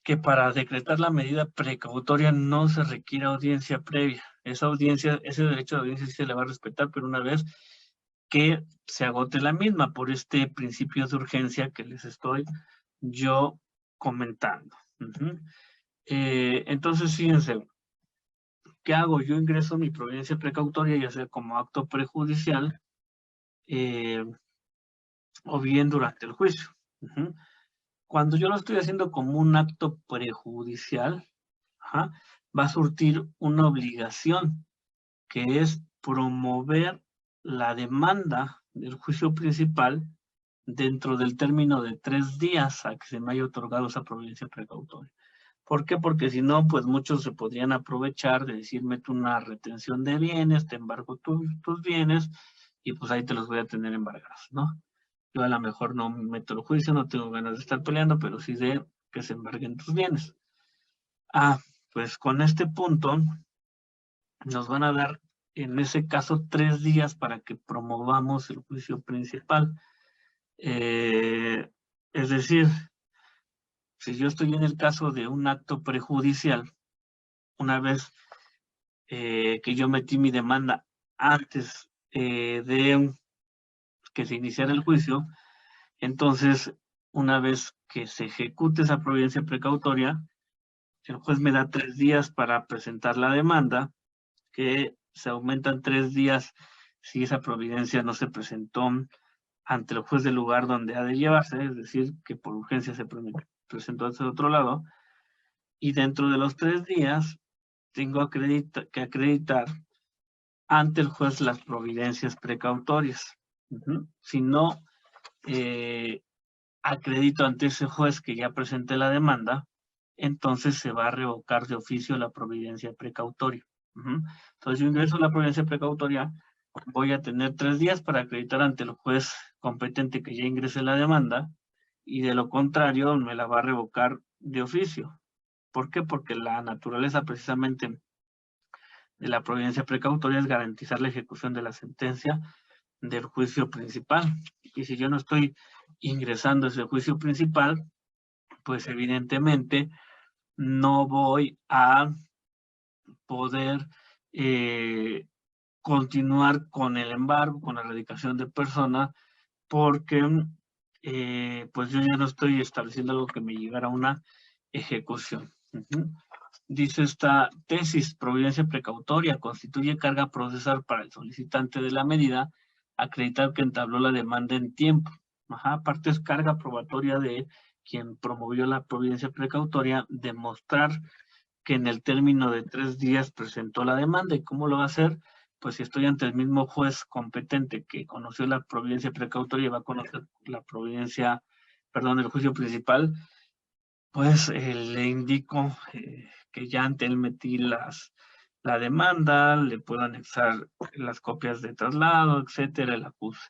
B: que para decretar la medida precautoria no se requiere audiencia previa. Esa audiencia, ese derecho de audiencia sí se le va a respetar, pero una vez que se agote la misma por este principio de urgencia que les estoy yo comentando. Entonces, fíjense, ¿qué hago? Yo ingreso mi providencia precautoria, ya sea como acto prejudicial o bien durante el juicio. Cuando yo lo estoy haciendo como un acto prejudicial, va a surtir una obligación, que es promover la demanda del juicio principal dentro del término de 3 días a que se me haya otorgado esa providencia precautoria. ¿Por qué? Porque si no, pues muchos se podrían aprovechar de decirme tú una retención de bienes, te embargo tus bienes, y pues ahí te los voy a tener embargados, ¿no? Yo a lo mejor no meto el juicio, no tengo ganas de estar peleando, pero sí de que se embarguen tus bienes. Pues con este punto nos van a dar, en ese caso, 3 días para que promovamos el juicio principal. Es decir, si yo estoy en el caso de un acto prejudicial, una vez que yo metí mi demanda antes de que se iniciara el juicio, entonces, una vez que se ejecute esa providencia precautoria, el juez me da 3 días para presentar la demanda, que se aumentan 3 días si esa providencia no se presentó ante el juez del lugar donde ha de llevarse, es decir, que por urgencia se presentó hacia el otro lado, y dentro de los 3 días tengo que acreditar ante el juez las providencias precautorias. Si no acredito ante ese juez que ya presenté la demanda, entonces se va a revocar de oficio la providencia precautoria. Entonces yo ingreso la providencia precautoria, voy a tener 3 días para acreditar ante el juez competente que ya ingresé la demanda, y de lo contrario me la va a revocar de oficio. ¿Por qué? Porque la naturaleza precisamente de la providencia precautoria es garantizar la ejecución de la sentencia del juicio principal. Y si yo no estoy ingresando ese juicio principal, pues evidentemente no voy a poder continuar con el embargo, con la erradicación de personas, porque pues yo ya no estoy estableciendo algo que me llegara a una ejecución. Dice esta tesis: providencia precautoria constituye carga procesal para el solicitante de la medida acreditar que entabló la demanda en tiempo. Aparte es carga probatoria de quien promovió la providencia precautoria demostrar que en el término de 3 días presentó la demanda. ¿Y cómo lo va a hacer? Pues si estoy ante el mismo juez competente que conoció la providencia precautoria y va a conocer la providencia, perdón, el juicio principal, pues le indico que ya ante él metí la demanda, le puedo anexar las copias de traslado, etcétera, el acuse,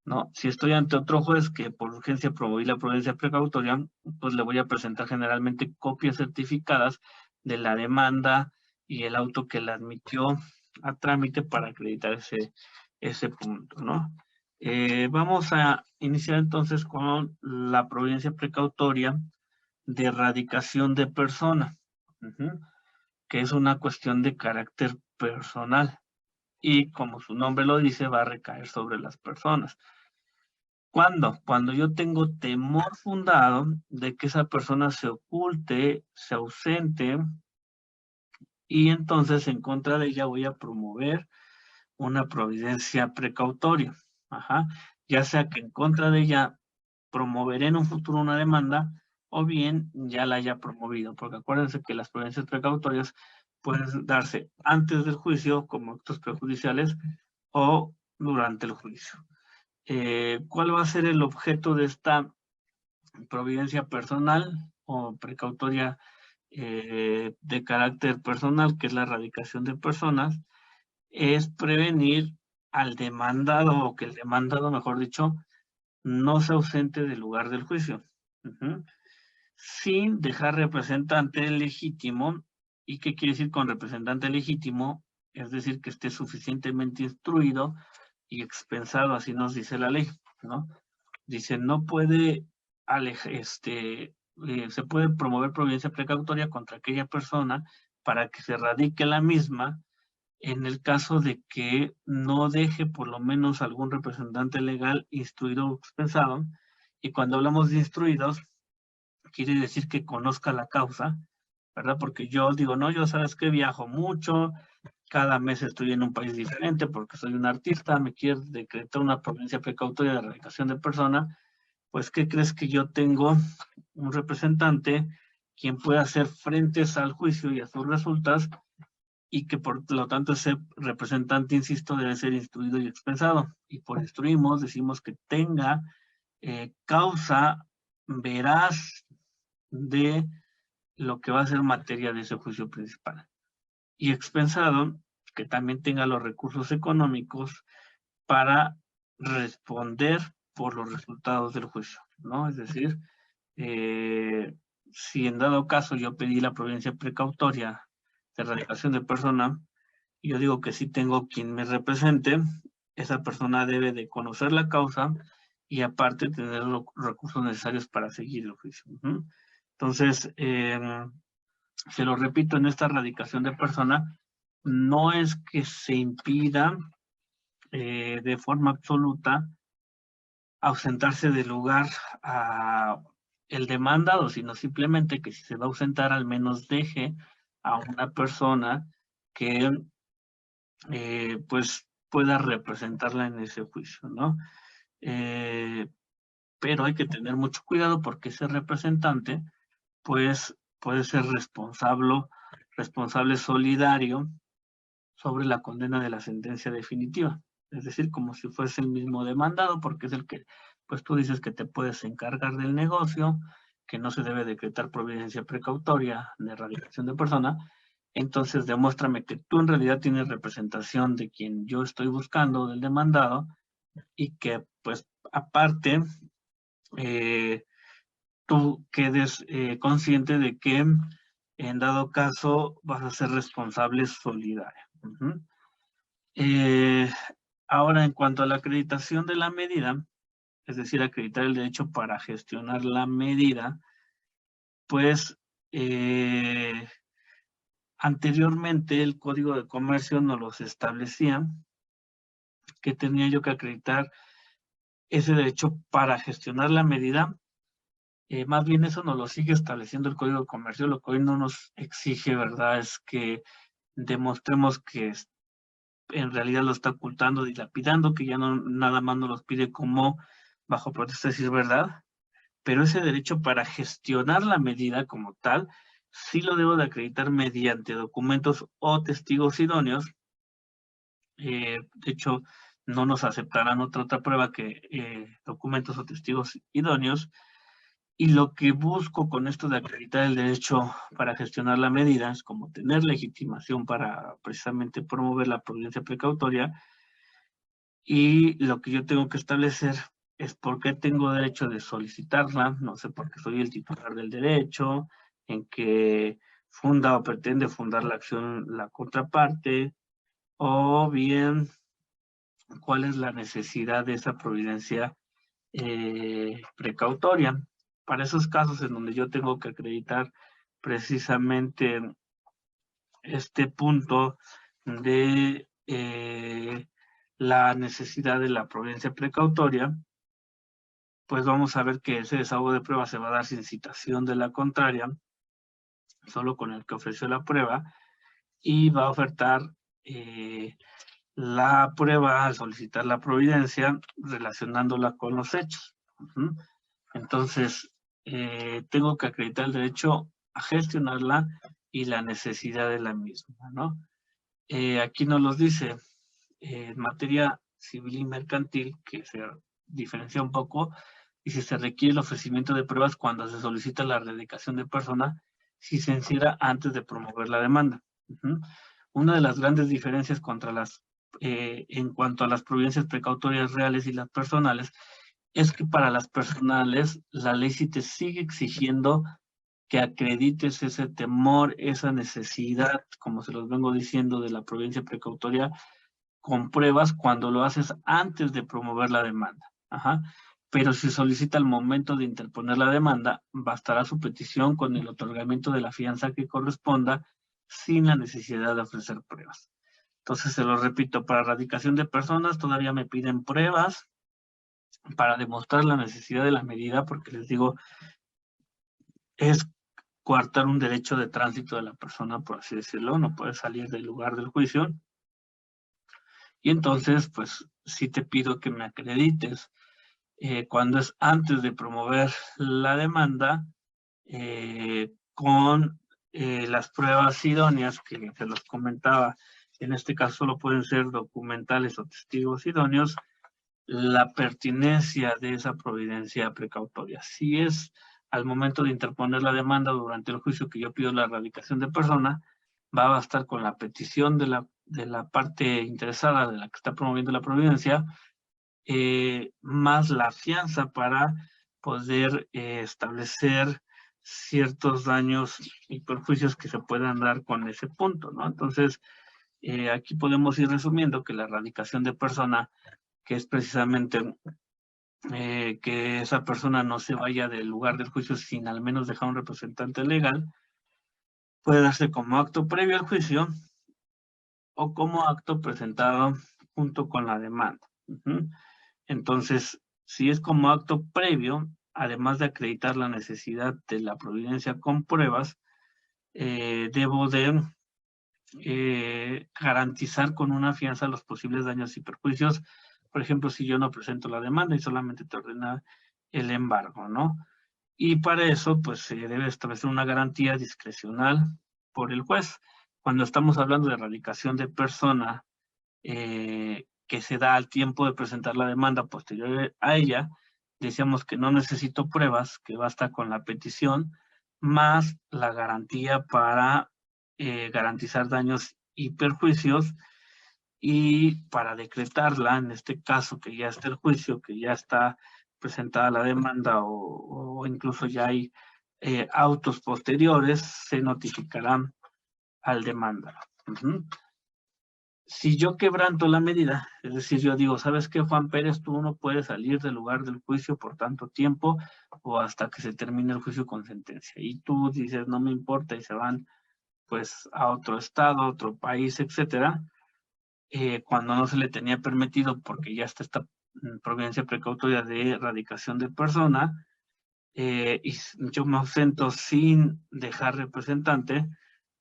B: ¿no? Si estoy ante otro juez que por urgencia promoví la providencia precautoria, pues le voy a presentar generalmente copias certificadas de la demanda y el auto que la admitió a trámite para acreditar ese punto, ¿no? Vamos a iniciar entonces con la providencia precautoria de erradicación de persona, que es una cuestión de carácter personal y, como su nombre lo dice, va a recaer sobre las personas. ¿Cuándo? Cuando yo tengo temor fundado de que esa persona se oculte, se ausente, y entonces en contra de ella voy a promover una providencia precautoria. Ya sea que en contra de ella promoveré en un futuro una demanda, o bien ya la haya promovido, porque acuérdense que las providencias precautorias pueden darse antes del juicio como actos prejudiciales o durante el juicio. ¿Cuál va a ser el objeto de esta providencia personal o precautoria de carácter personal, que es la erradicación de personas? Es prevenir al demandado, o que el demandado, mejor dicho, no se ausente del lugar del juicio, sin dejar representante legítimo. ¿Y qué quiere decir con representante legítimo? Es decir, que esté suficientemente instruido y expensado, así nos dice la ley, ¿no? Dice, no puede, se puede promover providencia precautoria contra aquella persona para que se radique la misma en el caso de que no deje por lo menos algún representante legal instruido o expensado. Y cuando hablamos de instruidos, quiere decir que conozca la causa, ¿verdad? Porque yo digo, no, yo sabes que viajo mucho, cada mes estoy en un país diferente porque soy un artista, me quiero decretar una providencia precautoria de erradicación de persona. Pues, ¿qué crees? Que yo tengo un representante quien pueda hacer frentes al juicio y a sus resultados, y que por lo tanto ese representante, insisto, debe ser instruido y expensado. Y por instruimos decimos que tenga causa veraz de lo que va a ser materia de ese juicio principal. Y expensado, que también tenga los recursos económicos para responder por los resultados del juicio, ¿no? Es decir, si en dado caso yo pedí la providencia precautoria de erradicación de persona, y yo digo que sí tengo quien me represente, esa persona debe de conocer la causa y aparte tener los recursos necesarios para seguir el juicio. Entonces, se lo repito, en esta erradicación de persona, no es que se impida de forma absoluta ausentarse del lugar a el demandado, sino simplemente que si se va a ausentar, al menos deje a una persona que pues pueda representarla en ese juicio, ¿no? Pero hay que tener mucho cuidado porque ese representante pues puede ser responsable solidario sobre la condena de la sentencia definitiva. Es decir, como si fuese el mismo demandado, porque es el que, pues tú dices que te puedes encargar del negocio, que no se debe decretar providencia precautoria de erradicación de persona. Entonces demuéstrame que tú en realidad tienes representación de quien yo estoy buscando, del demandado, y que pues aparte tú quedes consciente de que en dado caso vas a ser responsable solidario. Ahora, en cuanto a la acreditación de la medida, es decir, acreditar el derecho para gestionar la medida, pues anteriormente el Código de Comercio nos los establecía que tenía yo que acreditar ese derecho para gestionar la medida. Más bien eso nos lo sigue estableciendo el Código de Comercio. Lo que hoy no nos exige, ¿verdad?, es que demostremos que en realidad lo está ocultando, dilapidando, que ya no nada más nos los pide como bajo protesta de decir verdad, pero ese derecho para gestionar la medida como tal, sí lo debo de acreditar mediante documentos o testigos idóneos. De hecho, no nos aceptarán otra prueba que documentos o testigos idóneos. Y lo que busco con esto de acreditar el derecho para gestionar la medida es como tener legitimación para precisamente promover la prudencia precautoria. Y lo que yo tengo que establecer es por qué tengo derecho de solicitarla, no sé por qué soy el titular del derecho, en qué funda o pretende fundar la acción la contraparte, o bien cuál es la necesidad de esa providencia precautoria. Para esos casos en donde yo tengo que acreditar precisamente este punto de la necesidad de la providencia precautoria, pues vamos a ver que ese desahogo de prueba se va a dar sin citación de la contraria, solo con el que ofreció la prueba, y va a ofertar la prueba al solicitar la providencia relacionándola con los hechos. Entonces, tengo que acreditar el derecho a gestionarla y la necesidad de la misma, ¿no? Aquí nos los dice, en materia civil y mercantil, que se diferencia un poco, y si se requiere el ofrecimiento de pruebas cuando se solicita la erradicación de persona, si se encierra antes de promover la demanda. Una de las grandes diferencias en cuanto a las providencias precautorias reales y las personales, es que para las personales, la ley sí te sigue exigiendo que acredites ese temor, esa necesidad, como se los vengo diciendo, de la providencia precautoria, con pruebas cuando lo haces antes de promover la demanda. Pero si solicita al momento de interponer la demanda, bastará su petición con el otorgamiento de la fianza que corresponda, sin la necesidad de ofrecer pruebas. Entonces, se lo repito, para erradicación de personas todavía me piden pruebas para demostrar la necesidad de la medida, porque les digo, es coartar un derecho de tránsito de la persona, por así decirlo, no puede salir del lugar del juicio. Y entonces, pues, sí te pido que me acredites cuando es antes de promover la demanda, con las pruebas idóneas que se los comentaba. En este caso solo pueden ser documentales o testigos idóneos, la pertinencia de esa providencia precautoria. Si es al momento de interponer la demanda durante el juicio que yo pido la erradicación de persona, va a bastar con la petición de la parte interesada, de la que está promoviendo la providencia, más la fianza para poder establecer ciertos daños y perjuicios que se puedan dar con ese punto, ¿no? Entonces, aquí podemos ir resumiendo que la erradicación de persona, que es precisamente que esa persona no se vaya del lugar del juicio sin al menos dejar un representante legal, puede darse como acto previo al juicio o como acto presentado junto con la demanda. Entonces, si es como acto previo, además de acreditar la necesidad de la providencia con pruebas, debo de garantizar con una fianza los posibles daños y perjuicios. Por ejemplo, si yo no presento la demanda y solamente te ordena el embargo, ¿no? Y para eso, pues, se debe establecer una garantía discrecional por el juez. Cuando estamos hablando de erradicación de persona, que se da al tiempo de presentar la demanda posterior a ella, decíamos que no necesito pruebas, que basta con la petición, más la garantía para garantizar daños y perjuicios, y para decretarla, en este caso que ya está el juicio, que ya está presentada la demanda o incluso ya hay autos posteriores, se notificarán al demandado. Si yo quebranto la medida, es decir, yo digo, ¿sabes qué, Juan Pérez? Tú no puedes salir del lugar del juicio por tanto tiempo o hasta que se termine el juicio con sentencia. Y tú dices, no me importa, y se van pues a otro estado, a otro país, etcétera, cuando no se le tenía permitido porque ya está esta providencia precautoria de erradicación de persona, y yo me ausento sin dejar representante,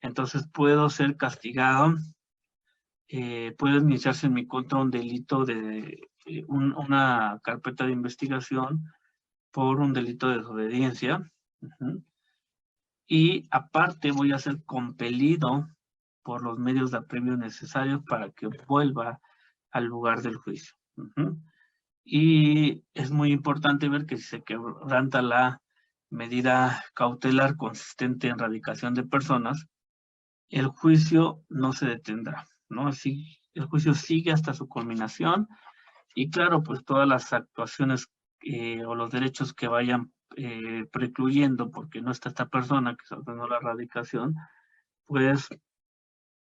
B: entonces puedo ser castigado, puede iniciarse en mi contra un delito de una carpeta de investigación por un delito de desobediencia. Y aparte voy a ser compelido por los medios de apremio necesarios para que vuelva al lugar del juicio. Y es muy importante ver que si se quebranta la medida cautelar consistente en erradicación de personas, el juicio no se detendrá, ¿no? Así, el juicio sigue hasta su culminación y claro, pues todas las actuaciones o los derechos que vayan precluyendo porque no está esta persona que se ordenó la erradicación, pues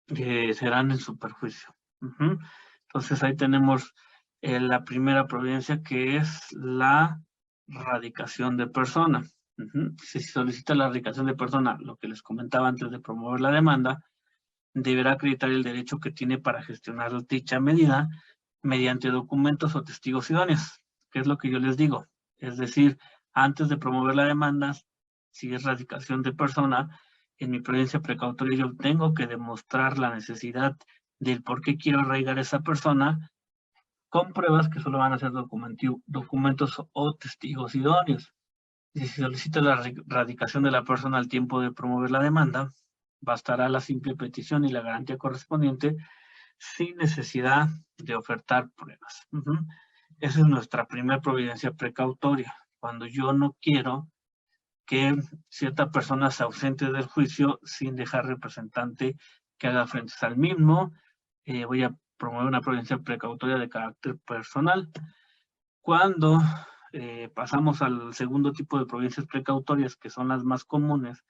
B: serán en su perjuicio. Entonces ahí tenemos la primera providencia, que es la radicación de persona. Si se solicita la radicación de persona, lo que les comentaba antes de promover la demanda, deberá acreditar el derecho que tiene para gestionar dicha medida mediante documentos o testigos idóneos, que es lo que yo les digo. Es decir, antes de promover la demanda, si es radicación de persona, en mi providencia precautoria yo tengo que demostrar la necesidad del por qué quiero arraigar a esa persona con pruebas que solo van a ser documentos o testigos idóneos. Si se solicita la radicación de la persona al tiempo de promover la demanda, bastará la simple petición y la garantía correspondiente sin necesidad de ofertar pruebas. Esa es nuestra primera providencia precautoria. Cuando yo no quiero que cierta persona se ausente del juicio sin dejar representante que haga frente al mismo, voy a promover una providencia precautoria de carácter personal. Cuando pasamos al segundo tipo de providencias precautorias, que son las más comunes,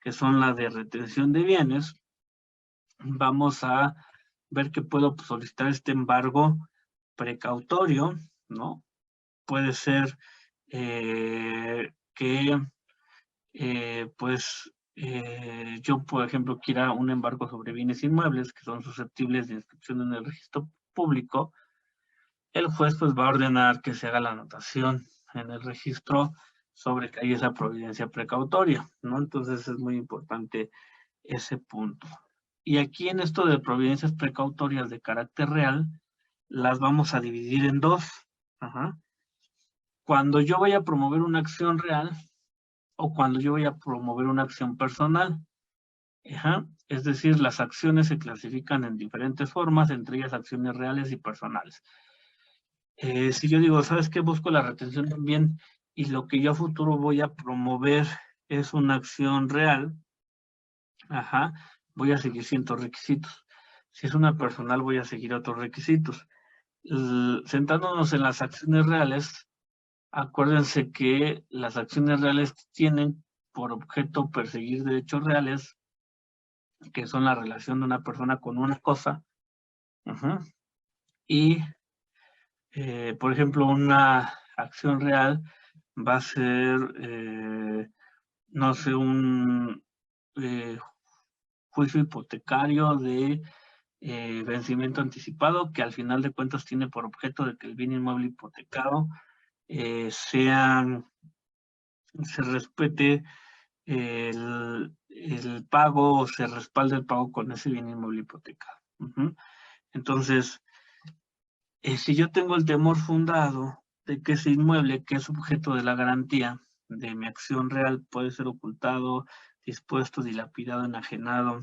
B: que son las de retención de bienes, vamos a ver que puedo solicitar este embargo precautorio, ¿no? Puede ser que, yo, por ejemplo, quiera un embargo sobre bienes inmuebles que son susceptibles de inscripción en el registro público. El juez pues va a ordenar que se haga la anotación en el registro sobre que hay esa providencia precautoria, ¿no? Entonces es muy importante ese punto. Y aquí en esto de providencias precautorias de carácter real, las vamos a dividir en dos. Cuando yo voy a promover una acción real o cuando yo voy a promover una acción personal. Es decir, las acciones se clasifican en diferentes formas, entre ellas acciones reales y personales. Si yo digo, ¿sabes qué? Busco la retención de un bien y lo que yo a futuro voy a promover es una acción real, voy a seguir ciertos requisitos. Si es una personal, voy a seguir otros requisitos. Centrándonos en las acciones reales, acuérdense que las acciones reales tienen por objeto perseguir derechos reales, que son la relación de una persona con una cosa. Y, por ejemplo, una acción real va a ser, no sé, un juicio hipotecario de vencimiento anticipado, que al final de cuentas tiene por objeto de que el bien inmueble hipotecado se respete el pago o se respalde el pago con ese bien inmueble hipotecado. Entonces, si yo tengo el temor fundado de que ese inmueble, que es objeto de la garantía de mi acción real, puede ser ocultado, dispuesto, dilapidado, enajenado,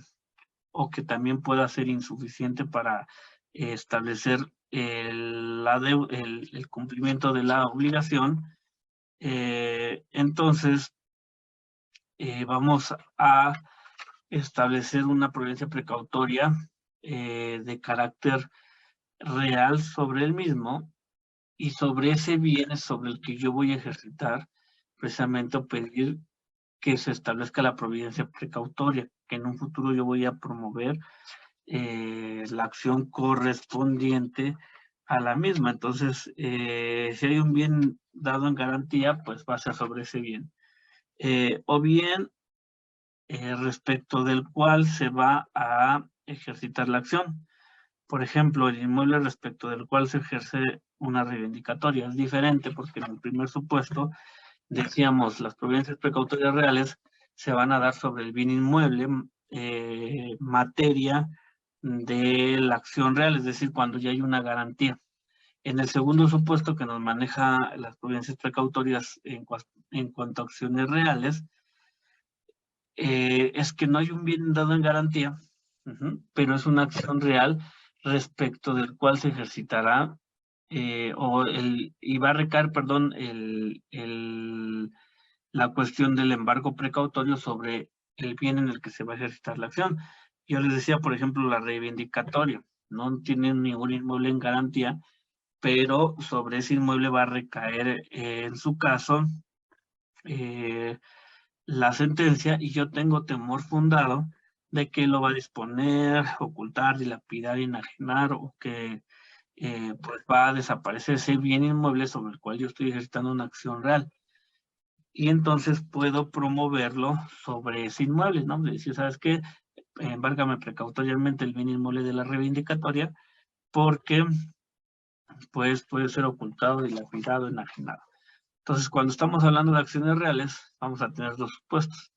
B: o que también pueda ser insuficiente para establecer el cumplimiento de la obligación, entonces vamos a establecer una providencia precautoria de carácter real sobre el mismo, y sobre ese bien es sobre el que yo voy a ejercitar precisamente o pedir que se establezca la providencia precautoria, que en un futuro yo voy a promover la acción correspondiente a la misma. Entonces, si hay un bien dado en garantía, pues va a ser sobre ese bien. O bien, respecto del cual se va a ejercitar la acción. Por ejemplo, el inmueble respecto del cual se ejerce una reivindicatoria. Es diferente porque en el primer supuesto, decíamos, las providencias precautorias reales se van a dar sobre el bien inmueble, materia de la acción real, es decir, cuando ya hay una garantía. En el segundo supuesto que nos maneja las providencias precautorias en cuanto a acciones reales, es que no hay un bien dado en garantía, pero es una acción real respecto del cual se ejercitará y va a recaer, perdón, la cuestión del embargo precautorio sobre el bien en el que se va a ejercitar la acción. Yo les decía, por ejemplo, la reivindicatoria. No tienen ningún inmueble en garantía, pero sobre ese inmueble va a recaer, en su caso, la sentencia, y yo tengo temor fundado de que lo va a disponer, ocultar, dilapidar, enajenar, o que pues va a desaparecer ese bien inmueble sobre el cual yo estoy ejercitando una acción real. Y entonces puedo promoverlo sobre ese inmueble, ¿no? Decir, ¿sabes qué? Embárgame precautoriamente el bien inmueble de la reivindicatoria, porque pues puede ser ocultado, dilapidado, enajenado. Entonces, cuando estamos hablando de acciones reales, vamos a tener dos supuestos,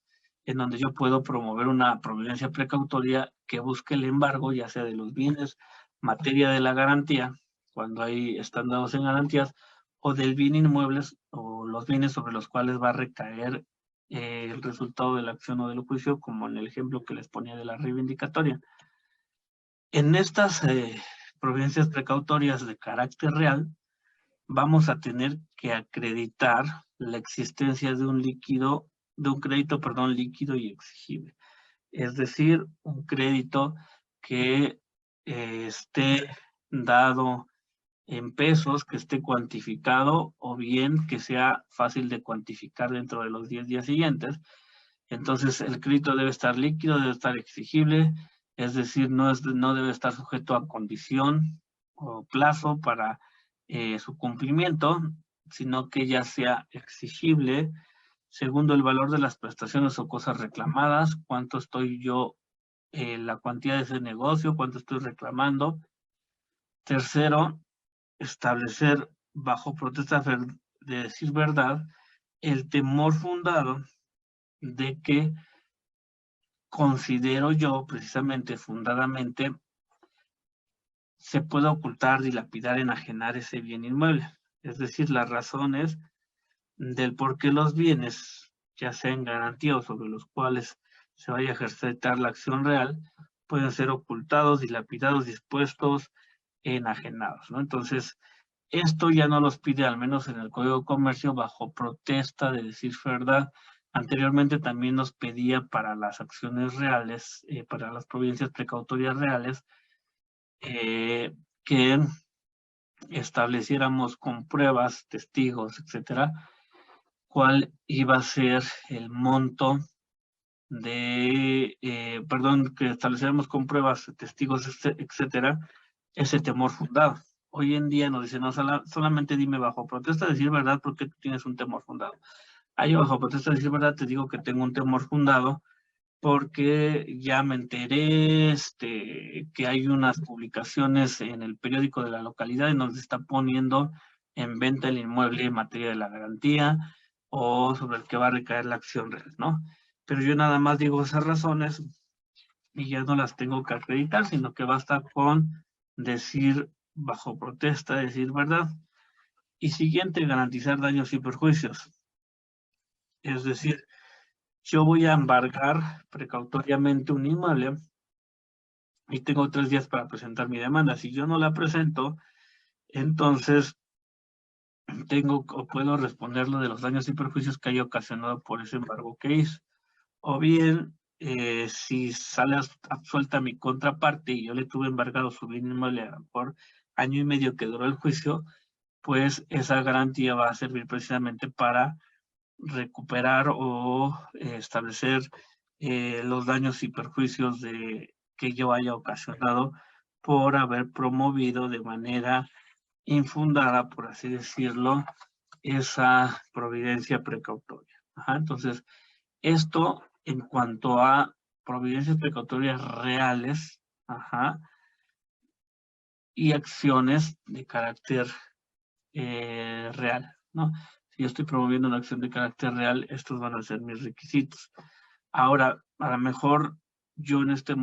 B: en donde yo puedo promover una providencia precautoria que busque el embargo, ya sea de los bienes, materia de la garantía, cuando están dados en garantías, o del bien inmuebles, o los bienes sobre los cuales va a recaer el resultado de la acción o del juicio, como en el ejemplo que les ponía de la reivindicatoria. En estas providencias precautorias de carácter real, vamos a tener que acreditar la existencia de un líquido, de un crédito, perdón, líquido y exigible. Es decir, un crédito que esté dado en pesos, que esté cuantificado, o bien que sea fácil de cuantificar dentro de los 10 días siguientes. Entonces, el crédito debe estar líquido, debe estar exigible, es decir, no debe estar sujeto a condición o plazo para su cumplimiento, sino que ya sea exigible. Segundo, el valor de las prestaciones o cosas reclamadas, cuánto estoy yo, la cuantía de ese negocio, cuánto estoy reclamando. Tercero, establecer bajo protesta de decir verdad el temor fundado de que considero yo, precisamente, fundadamente, se puede ocultar, dilapidar, enajenar ese bien inmueble. Es decir, las razones del por qué los bienes, ya sea en garantía o sobre los cuales se vaya a ejercitar la acción real, pueden ser ocultados, dilapidados, dispuestos, enajenados, ¿no? Entonces, esto ya no los pide, al menos en el Código de Comercio, bajo protesta de decir verdad. Anteriormente también nos pedía para las acciones reales, para las providencias precautorias reales, que estableciéramos con pruebas, testigos, etcétera, cuál iba a ser el monto de, que estableciéramos con pruebas, testigos, etcétera, ese temor fundado. Hoy en día nos dicen, no, solamente dime bajo protesta de decir verdad porque tú tienes un temor fundado. Yo bajo protesta de decir verdad te digo que tengo un temor fundado porque ya me enteré que hay unas publicaciones en el periódico de la localidad y nos está poniendo en venta el inmueble en materia de la garantía o sobre el que va a recaer la acción real, ¿no? Pero yo nada más digo esas razones y ya no las tengo que acreditar, sino que basta con decir bajo protesta, decir verdad. Y siguiente, garantizar daños y perjuicios. Es decir, yo voy a embargar precautoriamente un inmueble y tengo 3 días para presentar mi demanda. Si yo no la presento, entonces tengo o puedo responderlo de los daños y perjuicios que haya ocasionado por ese embargo que hice. O bien, si sale absuelta mi contraparte y yo le tuve embargado su bien inmueble por año y medio que duró el juicio, pues esa garantía va a servir precisamente para recuperar o establecer los daños y perjuicios de que yo haya ocasionado por haber promovido de manera infundada, por así decirlo, esa providencia precautoria. Entonces, esto en cuanto a providencias precautorias reales, y acciones de carácter real, ¿no? Si yo estoy promoviendo una acción de carácter real, estos van a ser mis requisitos. Ahora, a lo mejor yo en este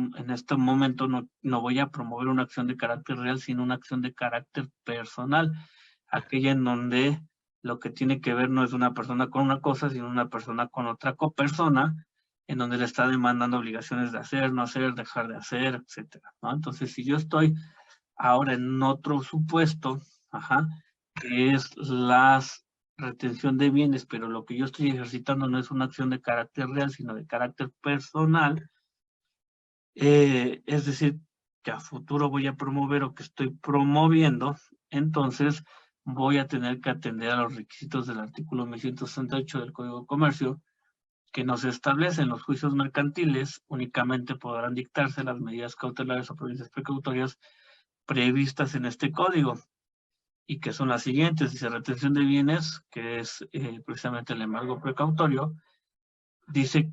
B: momento no voy a promover una acción de carácter real, sino una acción de carácter personal, aquella en donde lo que tiene que ver no es una persona con una cosa, sino una persona con otra copersona, en donde le está demandando obligaciones de hacer, no hacer, dejar de hacer, etcétera, ¿no? Entonces, si yo estoy ahora en otro supuesto, que es la retención de bienes, pero lo que yo estoy ejercitando no es una acción de carácter real, sino de carácter personal, es decir, que a futuro voy a promover o que estoy promoviendo, entonces voy a tener que atender a los requisitos del artículo 1168 del Código de Comercio, que nos establecen los juicios mercantiles, únicamente podrán dictarse las medidas cautelares o providencias precautorias previstas en este código, y que son las siguientes. Dice retención de bienes, que es precisamente el embargo precautorio. Dice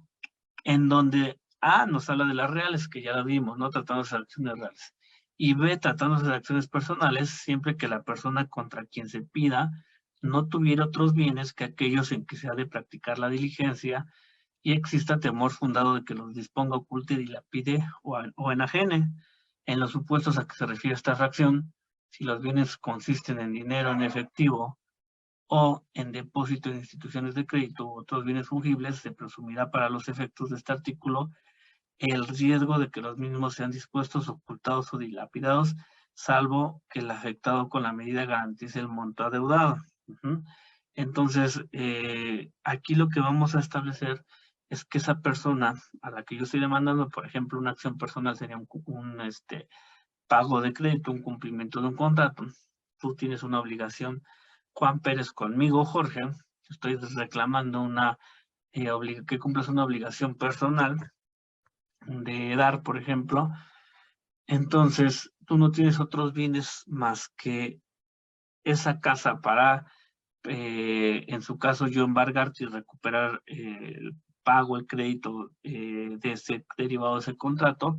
B: en donde A nos habla de las reales, que ya la vimos, ¿no? Tratándose de acciones reales. Y B, tratándose de acciones personales, siempre que la persona contra quien se pida no tuviera otros bienes que aquellos en que se ha de practicar la diligencia y exista temor fundado de que los disponga, oculte, dilapide o enajene. En los supuestos a que se refiere esta fracción, si los bienes consisten en dinero en efectivo o en depósito en instituciones de crédito u otros bienes fungibles, se presumirá para los efectos de este artículo el riesgo de que los mismos sean dispuestos, ocultados o dilapidados, salvo que el afectado con la medida garantice el monto adeudado. Entonces, aquí lo que vamos a establecer es que esa persona a la que yo estoy demandando, por ejemplo, una acción personal sería un pago de crédito, un cumplimiento de un contrato. Tú tienes una obligación, Juan Pérez, conmigo, Jorge, estoy reclamando que cumplas una obligación personal de dar, por ejemplo. Entonces, tú no tienes otros bienes más que esa casa para, en su caso, yo embargarte y recuperar el pago, el crédito de ese derivado de ese contrato,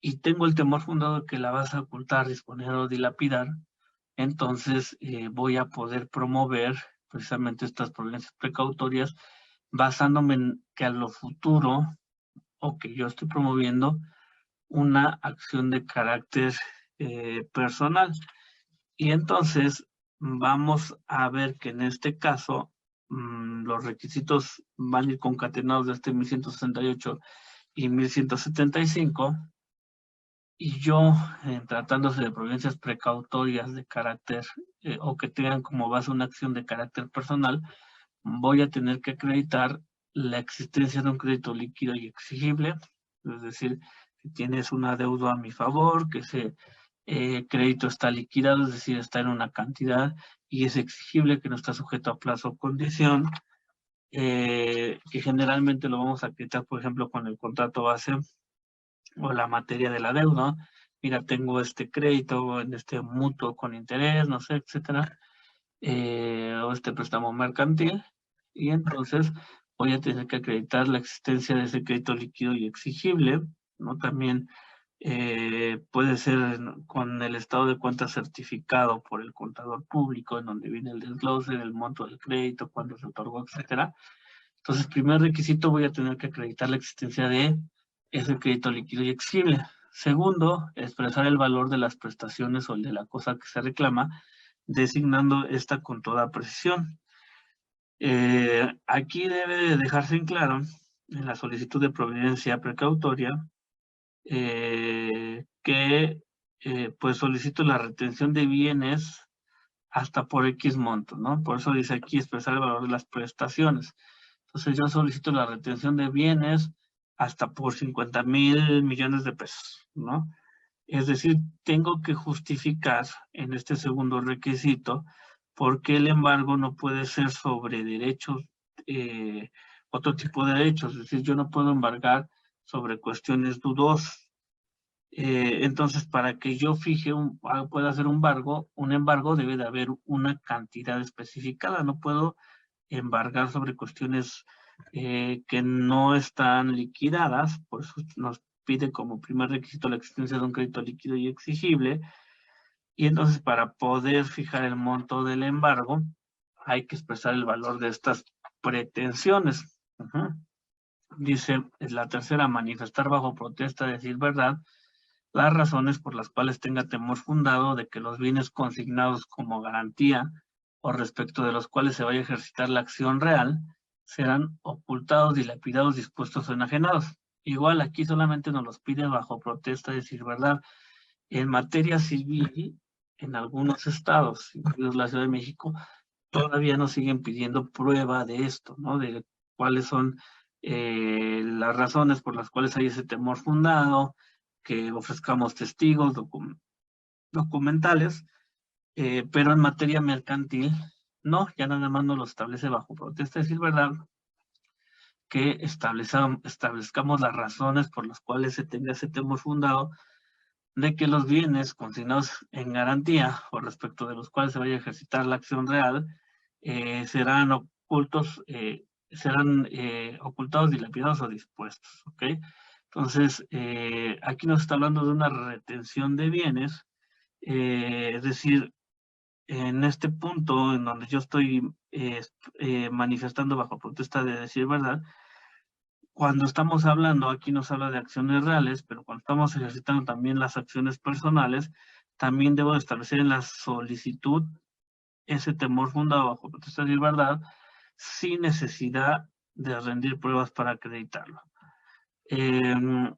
B: y tengo el temor fundado de que la vas a ocultar, disponer o dilapidar, entonces voy a poder promover precisamente estas providencias precautorias basándome en que a lo futuro, o que yo estoy promoviendo, una acción de carácter personal. Y entonces vamos a ver que en este caso los requisitos van a ir concatenados de este 1168 y 1175, y yo, tratándose de providencias precautorias de carácter o que tengan como base una acción de carácter personal, voy a tener que acreditar la existencia de un crédito líquido y exigible, es decir, que tienes una deuda a mi favor, que ese crédito está liquidado, es decir, está en una cantidad y es exigible, que no está sujeto a plazo o condición, que generalmente lo vamos a acreditar, por ejemplo, con el contrato base o la materia de la deuda. Mira, tengo este crédito en este mutuo con interés, no sé, etcétera, o este préstamo mercantil, y entonces voy a tener que acreditar la existencia de ese crédito líquido y exigible, ¿no? También puede ser con el estado de cuenta certificado por el contador público, en donde viene el desglose del monto del crédito, cuándo se otorgó, etcétera. Entonces, primer requisito, voy a tener que acreditar la existencia de ese crédito líquido y exigible. Segundo, expresar el valor de las prestaciones o el de la cosa que se reclama, designando esta con toda precisión. Aquí debe dejarse en claro, en la solicitud de providencia precautoria, que pues solicito la retención de bienes hasta por X monto, ¿no? Por eso dice aquí expresar el valor de las prestaciones. Entonces yo solicito la retención de bienes hasta por 50,000 millones de pesos, ¿no? Es decir, tengo que justificar en este segundo requisito por qué el embargo no puede ser sobre derechos, otro tipo de derechos. Es decir, yo no puedo embargar sobre cuestiones dudosas. Entonces, para que yo fije, pueda hacer un embargo debe de haber una cantidad especificada. No puedo embargar sobre cuestiones que no están liquidadas, por eso nos pide como primer requisito la existencia de un crédito líquido y exigible, y entonces para poder fijar el monto del embargo hay que expresar el valor de estas pretensiones. Dice, es la tercera, manifestar bajo protesta, decir verdad, las razones por las cuales tenga temor fundado de que los bienes consignados como garantía o respecto de los cuales se vaya a ejercitar la acción real serán ocultados, dilapidados, dispuestos o enajenados. Igual aquí solamente nos los pide bajo protesta, decir verdad. En materia civil, en algunos estados, incluidos la Ciudad de México, todavía nos siguen pidiendo prueba de esto, ¿no? De cuáles son las razones por las cuales hay ese temor fundado, que ofrezcamos testigos documentales, pero en materia mercantil, no, ya nada más nos lo establece bajo protesta, es decir, verdad, que establezcamos las razones por las cuales se tenga ese temor fundado de que los bienes consignados en garantía o respecto de los cuales se vaya a ejercitar la acción real serán ocultados, dilapidados o dispuestos, ¿ok? Entonces, aquí nos está hablando de una retención de bienes, es decir, en este punto en donde yo estoy manifestando bajo protesta de decir verdad, cuando estamos hablando, aquí nos habla de acciones reales, pero cuando estamos ejercitando también las acciones personales, también debo establecer en la solicitud ese temor fundado bajo protesta de verdad, sin necesidad de rendir pruebas para acreditarlo. El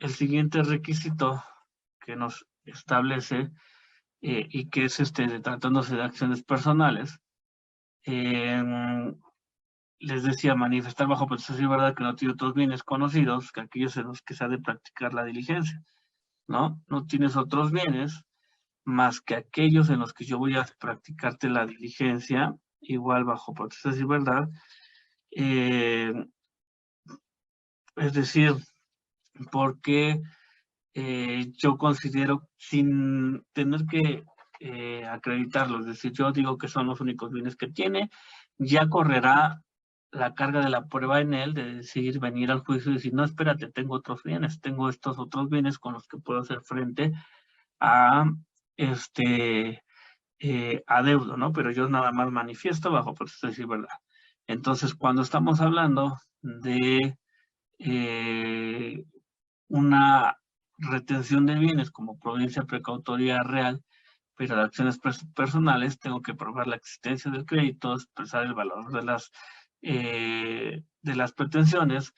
B: siguiente requisito que nos establece y que es tratándose de acciones personales, les decía, manifestar bajo protesta de verdad que no tiene otros bienes conocidos que aquellos en los que se ha de practicar la diligencia, ¿no? No tienes otros bienes más que aquellos en los que yo voy a practicarte la diligencia, igual bajo protesta de verdad. Es decir, porque yo considero, sin tener que acreditarlo, es decir, yo digo que son los únicos bienes que tiene, ya correrá la carga de la prueba en él de decir, venir al juicio y decir, no, espérate, tengo otros bienes, tengo estos otros bienes con los que puedo hacer frente a adeudo, ¿no? Pero yo nada más manifiesto bajo protesta de decir verdad. Entonces, cuando estamos hablando de una retención de bienes como providencia precautoria real, pero de acciones personales, tengo que probar la existencia del crédito, expresar el valor de las pretensiones,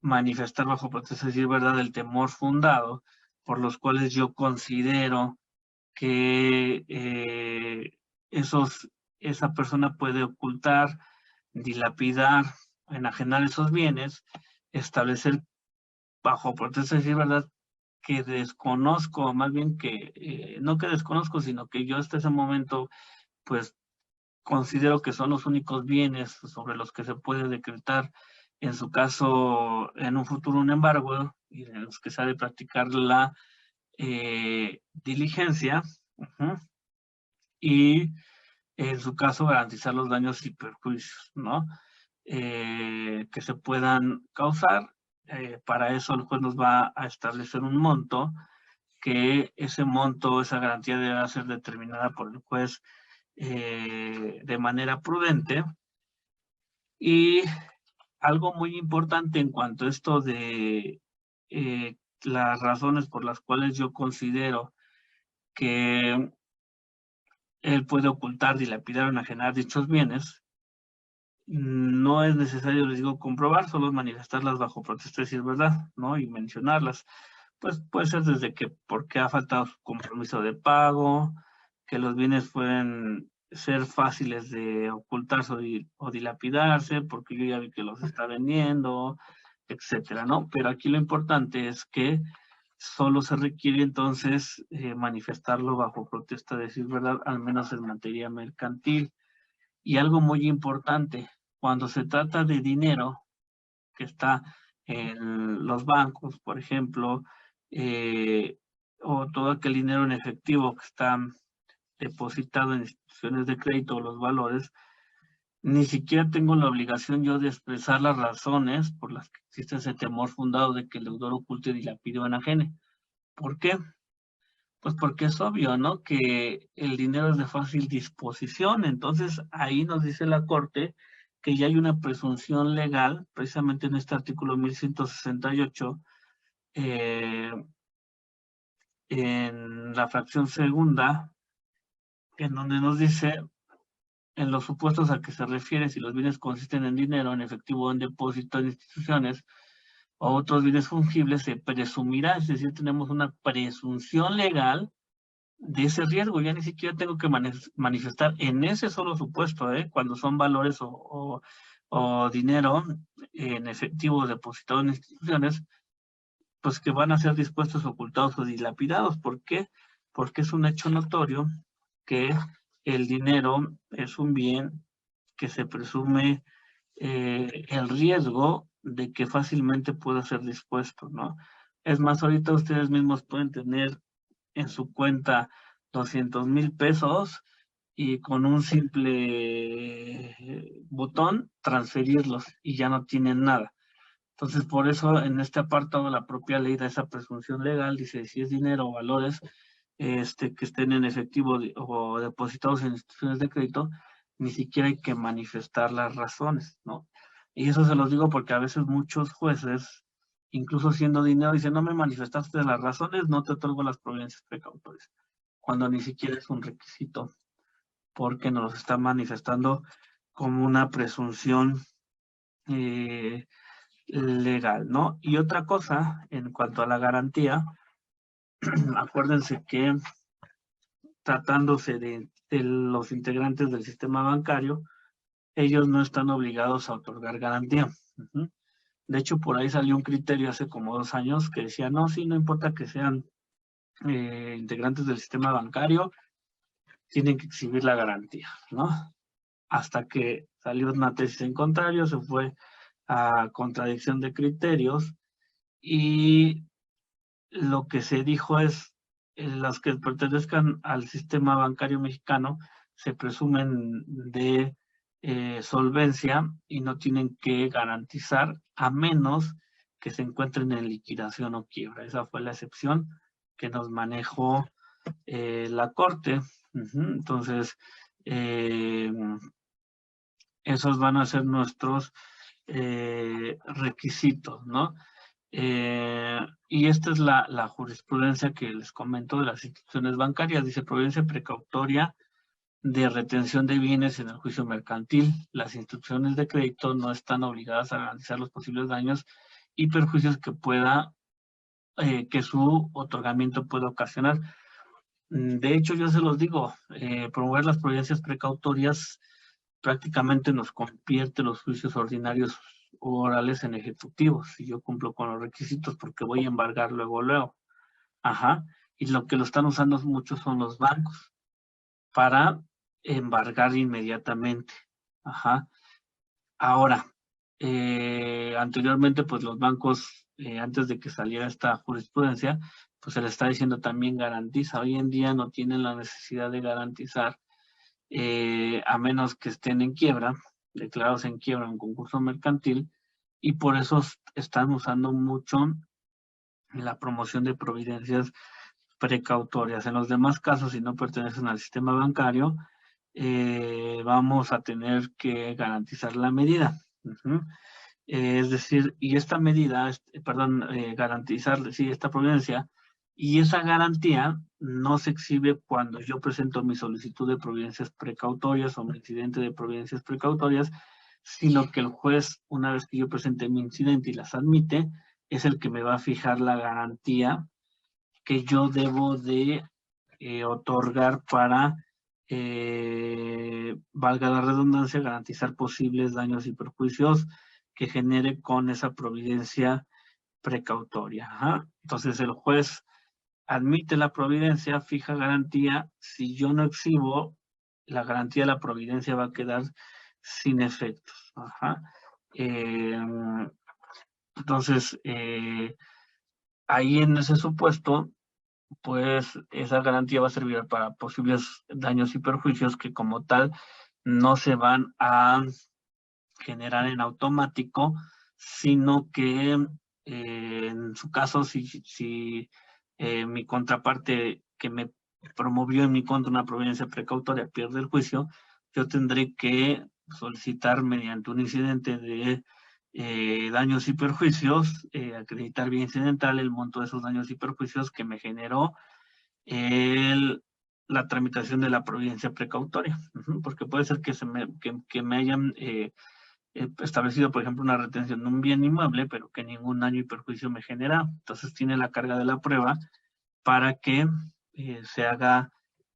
B: manifestar bajo protesta de decir verdad el temor fundado por los cuales yo considero que esa persona puede ocultar, dilapidar, enajenar esos bienes, establecer bajo protesta de decir verdad que desconozco, más bien que, no que desconozco, sino que yo hasta ese momento, pues, considero que son los únicos bienes sobre los que se puede decretar, en su caso, en un futuro un embargo, y en los que se ha de practicar la diligencia, y en su caso garantizar los daños y perjuicios, ¿no? Que se puedan causar. Para eso el juez nos va a establecer un monto, que ese monto, esa garantía debe ser determinada por el juez de manera prudente. Y algo muy importante en cuanto a esto de las razones por las cuales yo considero que él puede ocultar, dilapidar o enajenar dichos bienes, no es necesario, les digo, comprobar, solo manifestarlas bajo protesta, decir verdad, ¿no? Y mencionarlas. Pues puede ser desde que porque ha faltado su compromiso de pago, que los bienes pueden ser fáciles de ocultarse o dilapidarse, porque yo ya vi que los está vendiendo, etcétera, ¿no? Pero aquí lo importante es que solo se requiere entonces manifestarlo bajo protesta, decir verdad, al menos en materia mercantil. Y algo muy importante, cuando se trata de dinero que está en los bancos, por ejemplo, o todo aquel dinero en efectivo que está depositado en instituciones de crédito o los valores, ni siquiera tengo la obligación yo de expresar las razones por las que existe ese temor fundado de que el deudor oculte, dilapide o enajene. ¿Por qué? Pues porque es obvio, ¿no? Que el dinero es de fácil disposición. Entonces, ahí nos dice la Corte que ya hay una presunción legal, precisamente en este artículo 1168, en la fracción segunda, en donde nos dice, en los supuestos a que se refiere, si los bienes consisten en dinero, en efectivo o en depósito en instituciones o otros bienes fungibles, se presumirá, es decir, tenemos una presunción legal de ese riesgo. Ya ni siquiera tengo que manifestar en ese solo supuesto, cuando son valores o dinero en efectivo depositado en instituciones, pues que van a ser dispuestos, ocultados o dilapidados. ¿Por qué? Porque es un hecho notorio que el dinero es un bien que se presume el riesgo de que fácilmente pueda ser dispuesto, ¿no? Es más, ahorita ustedes mismos pueden tener en su cuenta 200,000 pesos y con un simple botón transferirlos y ya no tienen nada. Entonces, por eso en este apartado la propia ley da esa presunción legal, dice si es dinero o valores que estén en efectivo o depositados en instituciones de crédito, ni siquiera hay que manifestar las razones, ¿no? Y eso se los digo porque a veces muchos jueces, incluso siendo dinero, dicen, no me manifestaste las razones, no te otorgo las providencias precautorias, cuando ni siquiera es un requisito, porque nos está manifestando como una presunción legal, ¿no? Y otra cosa, en cuanto a la garantía, acuérdense que tratándose de los integrantes del sistema bancario, ellos no están obligados a otorgar garantía. De hecho, por ahí salió un criterio hace como 2 años que decía, no, sí, no importa que sean integrantes del sistema bancario, tienen que exhibir la garantía, ¿no? Hasta que salió una tesis en contrario, se fue a contradicción de criterios y lo que se dijo es, los que pertenezcan al sistema bancario mexicano se presumen de solvencia y no tienen que garantizar a menos que se encuentren en liquidación o quiebra. Esa fue la excepción que nos manejó la Corte. Entonces, esos van a ser nuestros requisitos, ¿no? Y esta es la jurisprudencia que les comento de las instituciones bancarias. Dice providencia precautoria de retención de bienes en el juicio mercantil. Las instituciones de crédito no están obligadas a garantizar los posibles daños y perjuicios que su otorgamiento pueda ocasionar. De hecho, yo se los digo, promover las providencias precautorias prácticamente nos convierte los juicios ordinarios orales en ejecutivos. Si yo cumplo con los requisitos, porque voy a embargar luego. Ajá. Y lo que lo están usando mucho son los bancos para embargar inmediatamente. Ajá. Ahora, anteriormente, pues los bancos, antes de que saliera esta jurisprudencia, pues se les está diciendo también garantiza. Hoy en día no tienen la necesidad de garantizar, a menos que estén en quiebra, declarados en quiebra en concurso mercantil, y por eso están usando mucho la promoción de providencias precautorias. En los demás casos, si no pertenecen al sistema bancario, vamos a tener que garantizar la medida. Es decir, y esta medida, garantizar, sí, esta providencia, y esa garantía no se exhibe cuando yo presento mi solicitud de providencias precautorias o mi incidente de providencias precautorias, sino que el juez, una vez que yo presente mi incidente y las admite, es el que me va a fijar la garantía que yo debo de otorgar para, valga la redundancia, garantizar posibles daños y perjuicios que genere con esa providencia precautoria. Entonces el juez admite la providencia, fija garantía. Si yo no exhibo, la garantía de la providencia va a quedar sin efectos. Entonces, ahí en ese supuesto, pues esa garantía va a servir para posibles daños y perjuicios que como tal no se van a generar en automático, sino que en su caso, si mi contraparte que me promovió en mi contra una providencia precautoria pierde el juicio, yo tendré que solicitar mediante un incidente de daños y perjuicios, acreditar vía incidental el monto de esos daños y perjuicios que me generó la tramitación de la providencia precautoria, porque puede ser que me hayan establecido, por ejemplo, una retención de un bien inmueble, pero que ningún daño y perjuicio me genera. Entonces tiene la carga de la prueba para que se haga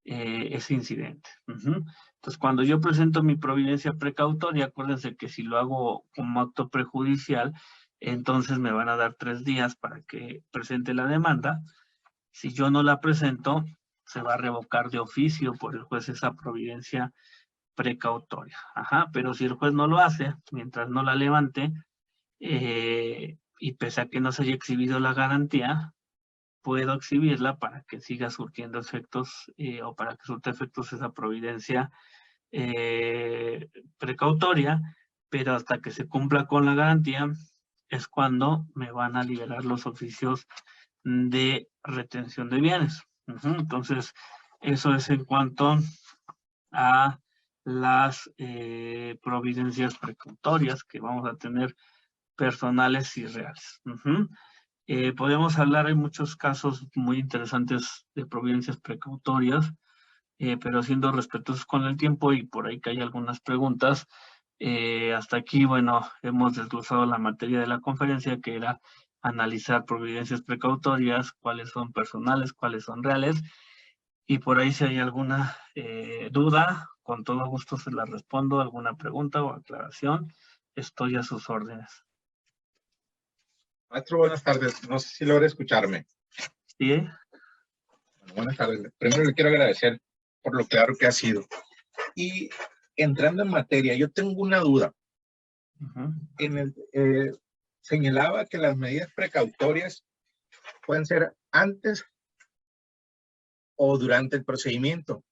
B: ese incidente. Entonces, cuando yo presento mi providencia precautoria, acuérdense que si lo hago como acto prejudicial, entonces me van a dar 3 días para que presente la demanda. Si yo no la presento, se va a revocar de oficio por el juez esa providencia precautoria. Pero si el juez no lo hace, mientras no la levante, y pese a que no se haya exhibido la garantía, puedo exhibirla para que siga surtiendo efectos o para que surta efectos esa providencia precautoria, pero hasta que se cumpla con la garantía es cuando me van a liberar los oficios de retención de bienes. Entonces, eso es en cuanto a las providencias precautorias que vamos a tener personales y reales. Podemos hablar, hay muchos casos muy interesantes de providencias precautorias, pero siendo respetuosos con el tiempo y por ahí que hay algunas preguntas, hasta aquí, bueno, hemos desglosado la materia de la conferencia, que era analizar providencias precautorias, cuáles son personales, cuáles son reales, y por ahí si hay alguna duda, con todo gusto se la respondo, alguna pregunta o aclaración, estoy a sus órdenes.
C: Maestro, buenas tardes. No sé si logra escucharme.
B: ¿Sí?
C: Bueno, buenas tardes. Primero le quiero agradecer por lo claro que ha sido. Y entrando en materia, yo tengo una duda. Señalaba que las medidas precautorias pueden ser antes o durante el procedimiento.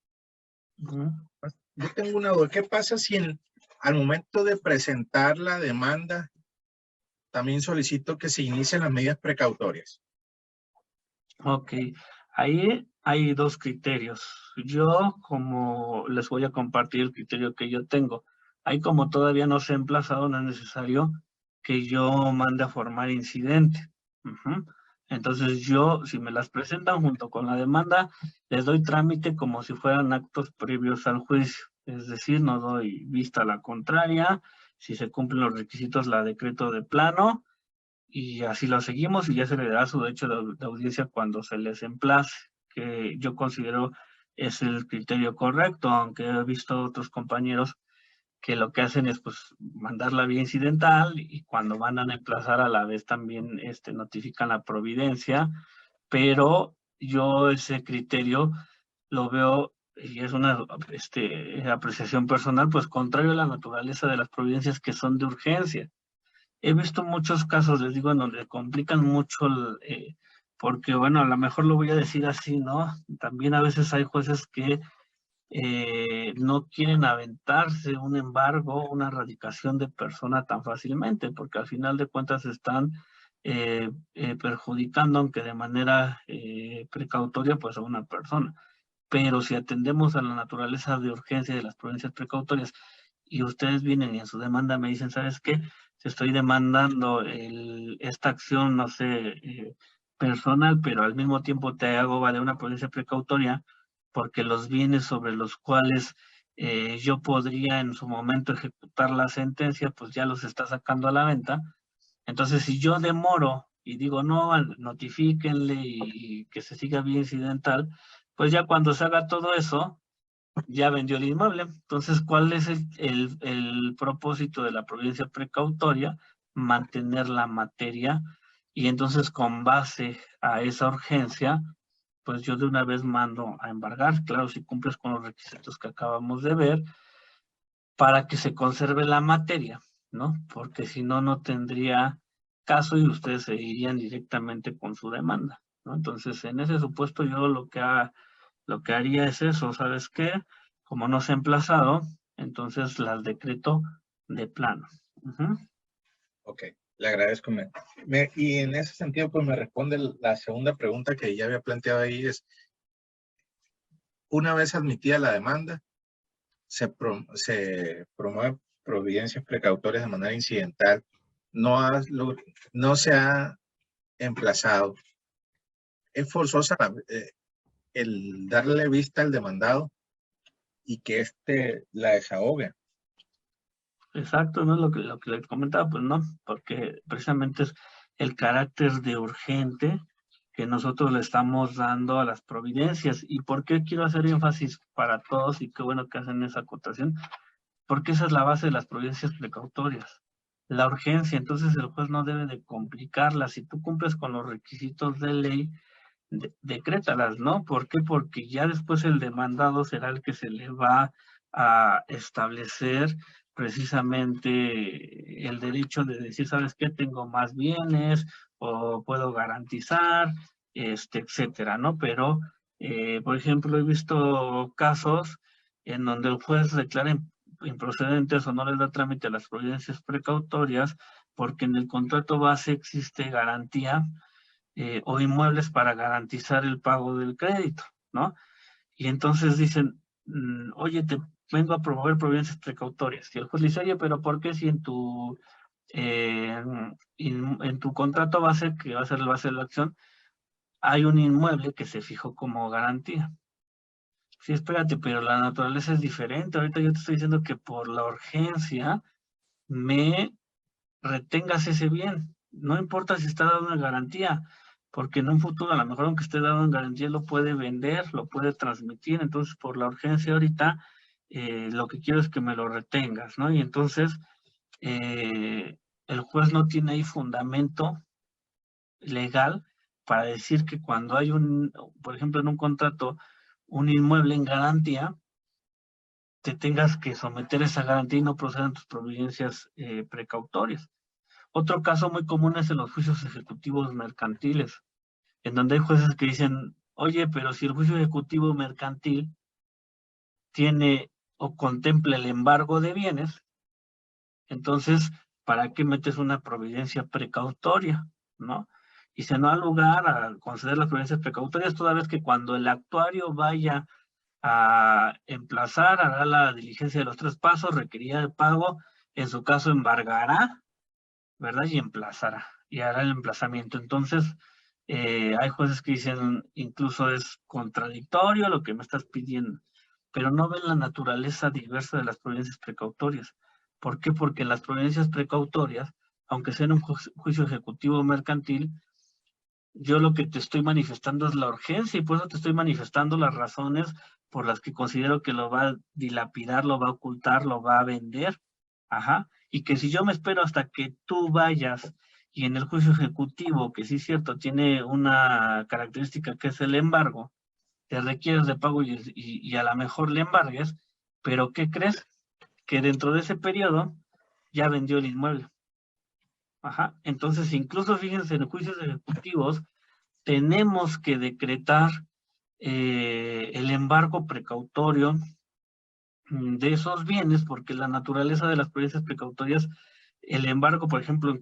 C: Yo tengo una duda. ¿Qué pasa si al momento de presentar la demanda también solicito que se inicien las medidas precautorias?
B: Ok, ahí hay 2 criterios. Yo, como les voy a compartir el criterio que yo tengo, ahí como todavía no se ha emplazado, no es necesario que yo mande a formar incidente. Entonces yo, si me las presentan junto con la demanda, les doy trámite como si fueran actos previos al juicio. Es decir, no doy vista a la contraria. Si se cumplen los requisitos, la decreto de plano, y así lo seguimos y ya se le dará su derecho de audiencia cuando se les emplace, que yo considero es el criterio correcto, aunque he visto otros compañeros que lo que hacen es pues mandar la vía incidental y cuando van a emplazar a la vez también notifican la providencia, pero yo ese criterio lo veo, y es una apreciación personal, pues contrario a la naturaleza de las providencias que son de urgencia. He visto muchos casos, les digo, en donde complican mucho, porque bueno, a lo mejor lo voy a decir así, ¿no? También a veces hay jueces que no quieren aventarse un embargo, una erradicación de persona tan fácilmente, porque al final de cuentas están perjudicando, aunque de manera precautoria, pues a una persona. Pero si atendemos a la naturaleza de urgencia de las providencias precautorias y ustedes vienen y en su demanda me dicen, ¿sabes qué? Te estoy demandando esta acción, no sé, personal, pero al mismo tiempo te hago valer una providencia precautoria porque los bienes sobre los cuales yo podría en su momento ejecutar la sentencia, pues ya los está sacando a la venta. Entonces, si yo demoro y digo, no, notifíquenle y que se siga vía incidental, pues ya cuando se haga todo eso, ya vendió el inmueble. Entonces, ¿cuál es el propósito de la providencia precautoria? Mantener la materia y entonces con base a esa urgencia, pues yo de una vez mando a embargar, claro, si cumples con los requisitos que acabamos de ver, para que se conserve la materia, ¿no? Porque si no, no tendría caso y ustedes se irían directamente con su demanda. ¿no? Entonces, en ese supuesto yo lo que haría es eso, ¿sabes qué? Como no se ha emplazado, entonces las decreto de plano.
C: Ok, le agradezco. Y en ese sentido, pues me responde la segunda pregunta que ya había planteado ahí, es, una vez admitida la demanda, se promueve providencias precautorias de manera incidental, no se ha emplazado. Es forzosa el darle vista al demandado y que éste la desahogue.
B: Exacto, ¿no? Lo que le comentaba, pues no, porque precisamente es el carácter de urgente que nosotros le estamos dando a las providencias. ¿Y por qué quiero hacer énfasis para todos? Y qué bueno que hacen esa acotación, porque esa es la base de las providencias precautorias. La urgencia, entonces el juez no debe de complicarla. Si tú cumples con los requisitos de ley, decrétalas, ¿no? ¿Por qué? Porque ya después el demandado será el que se le va a establecer precisamente el derecho de decir, ¿sabes qué? Tengo más bienes o puedo garantizar, etcétera, ¿no? Pero, por ejemplo, he visto casos en donde el juez declara improcedentes o no les da trámite a las providencias precautorias porque en el contrato base existe garantía o inmuebles para garantizar el pago del crédito, ¿no? Y entonces dicen, oye, te vengo a promover providencias precautorias. Y el juez le dice, oye, pero ¿por qué si en tu contrato base, que va a ser la base de la acción, hay un inmueble que se fijó como garantía? Sí, espérate, pero la naturaleza es diferente. Ahorita yo te estoy diciendo que por la urgencia me retengas ese bien. No importa si está dado una garantía, porque en un futuro, a lo mejor aunque esté dado en garantía, lo puede vender, lo puede transmitir. Entonces, por la urgencia ahorita, lo que quiero es que me lo retengas, ¿no? Y entonces, el juez no tiene ahí fundamento legal para decir que cuando hay por ejemplo, en un contrato, un inmueble en garantía, te tengas que someter a esa garantía y no procedan tus providencias precautorias. Otro caso muy común es en los juicios ejecutivos mercantiles, en donde hay jueces que dicen, oye, pero si el juicio ejecutivo mercantil tiene o contempla el embargo de bienes, entonces, ¿para qué metes una providencia precautoria? ¿No? Y se no da lugar a conceder las providencias precautorias, toda vez que cuando el actuario vaya a emplazar, hará la diligencia de los 3 pasos, requerirá de pago, en su caso embargará, ¿verdad? Y emplazará, y hará el emplazamiento. Entonces, hay jueces que dicen, incluso es contradictorio lo que me estás pidiendo, pero no ven la naturaleza diversa de las providencias precautorias. ¿Por qué? Porque las providencias precautorias, aunque sea en un juicio ejecutivo mercantil, yo lo que te estoy manifestando es la urgencia y por eso te estoy manifestando las razones por las que considero que lo va a dilapidar, lo va a ocultar, lo va a vender. Ajá. Y que si yo me espero hasta que tú vayas y en el juicio ejecutivo, que sí es cierto, tiene una característica que es el embargo, te requieres de pago y a lo mejor le embargues, pero ¿qué crees? Que dentro de ese periodo ya vendió el inmueble. Ajá. Entonces, incluso fíjense, en juicios ejecutivos tenemos que decretar el embargo precautorio de esos bienes, porque la naturaleza de las providencias precautorias, el embargo, por ejemplo,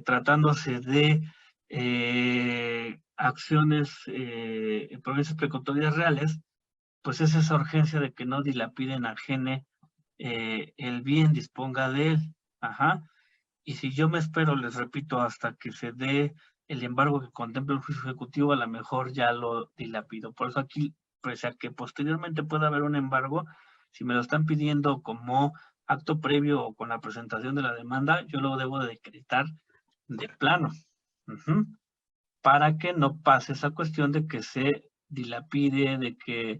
B: tratándose de acciones, providencias precautorias reales, pues es esa urgencia de que no dilapiden, ajene el bien, disponga de él. Ajá. Y si yo me espero, les repito, hasta que se dé el embargo que contempla el juicio ejecutivo, a lo mejor ya lo dilapido. Por eso aquí, pese a que posteriormente pueda haber un embargo, si me lo están pidiendo como acto previo o con la presentación de la demanda, yo lo debo de decretar de plano. Para que no pase esa cuestión de que se dilapide, de que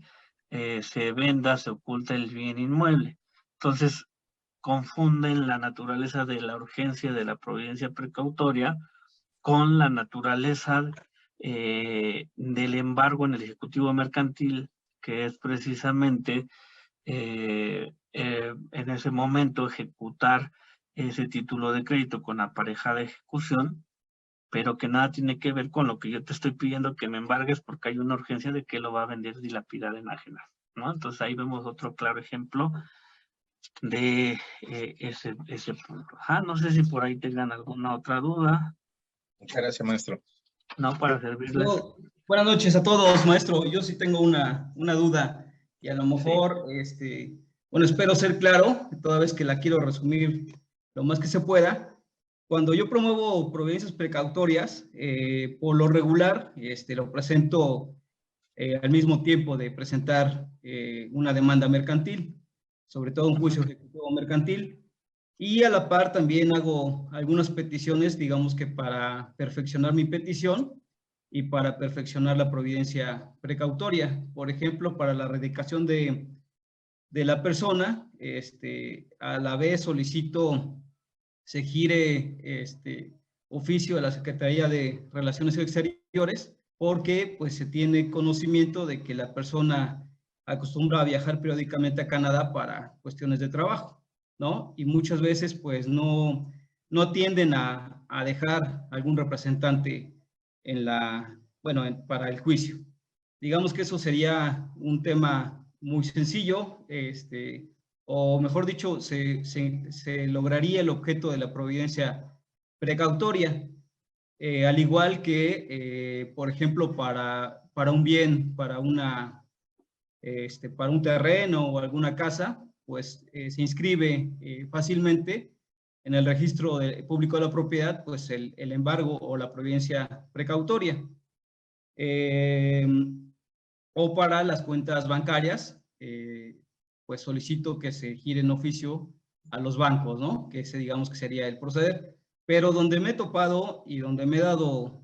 B: se venda, se oculta el bien inmueble. Entonces, confunden la naturaleza de la urgencia de la providencia precautoria con la naturaleza del embargo en el Ejecutivo Mercantil, que es precisamente en ese momento ejecutar ese título de crédito con aparejada ejecución pero que nada tiene que ver con lo que yo te estoy pidiendo que me embargues porque hay una urgencia de que lo va a vender dilapidar, enajenar, ¿no? Entonces ahí vemos otro claro ejemplo de ese punto. No sé si por ahí tengan alguna otra duda.
C: Muchas gracias, maestro.
B: No, para servirles.
D: Buenas noches a todos, maestro. Yo sí tengo una duda y a lo mejor, bueno, espero ser claro, toda vez que la quiero resumir lo más que se pueda. Cuando yo promuevo providencias precautorias, por lo regular, lo presento al mismo tiempo de presentar una demanda mercantil, sobre todo un juicio ejecutivo mercantil, y a la par también hago algunas peticiones, digamos que para perfeccionar mi petición y para perfeccionar la providencia precautoria. Por ejemplo, para la erradicación de la persona, a la vez solicito se gire oficio a la Secretaría de Relaciones Exteriores, porque pues se tiene conocimiento de que la persona acostumbra a viajar periódicamente a Canadá para cuestiones de trabajo, ¿no? Y muchas veces pues no tienden a dejar algún representante en para el juicio. Digamos que eso sería un tema muy sencillo, o mejor dicho, se lograría el objeto de la providencia precautoria, al igual que, por ejemplo, para un bien, para un terreno o alguna casa, pues se inscribe fácilmente en el registro público de la propiedad, pues el embargo o la providencia precautoria. O para las cuentas bancarias, pues solicito que se gire en oficio a los bancos, ¿no? Que ese digamos que sería el proceder. Pero donde me he topado y donde me he dado,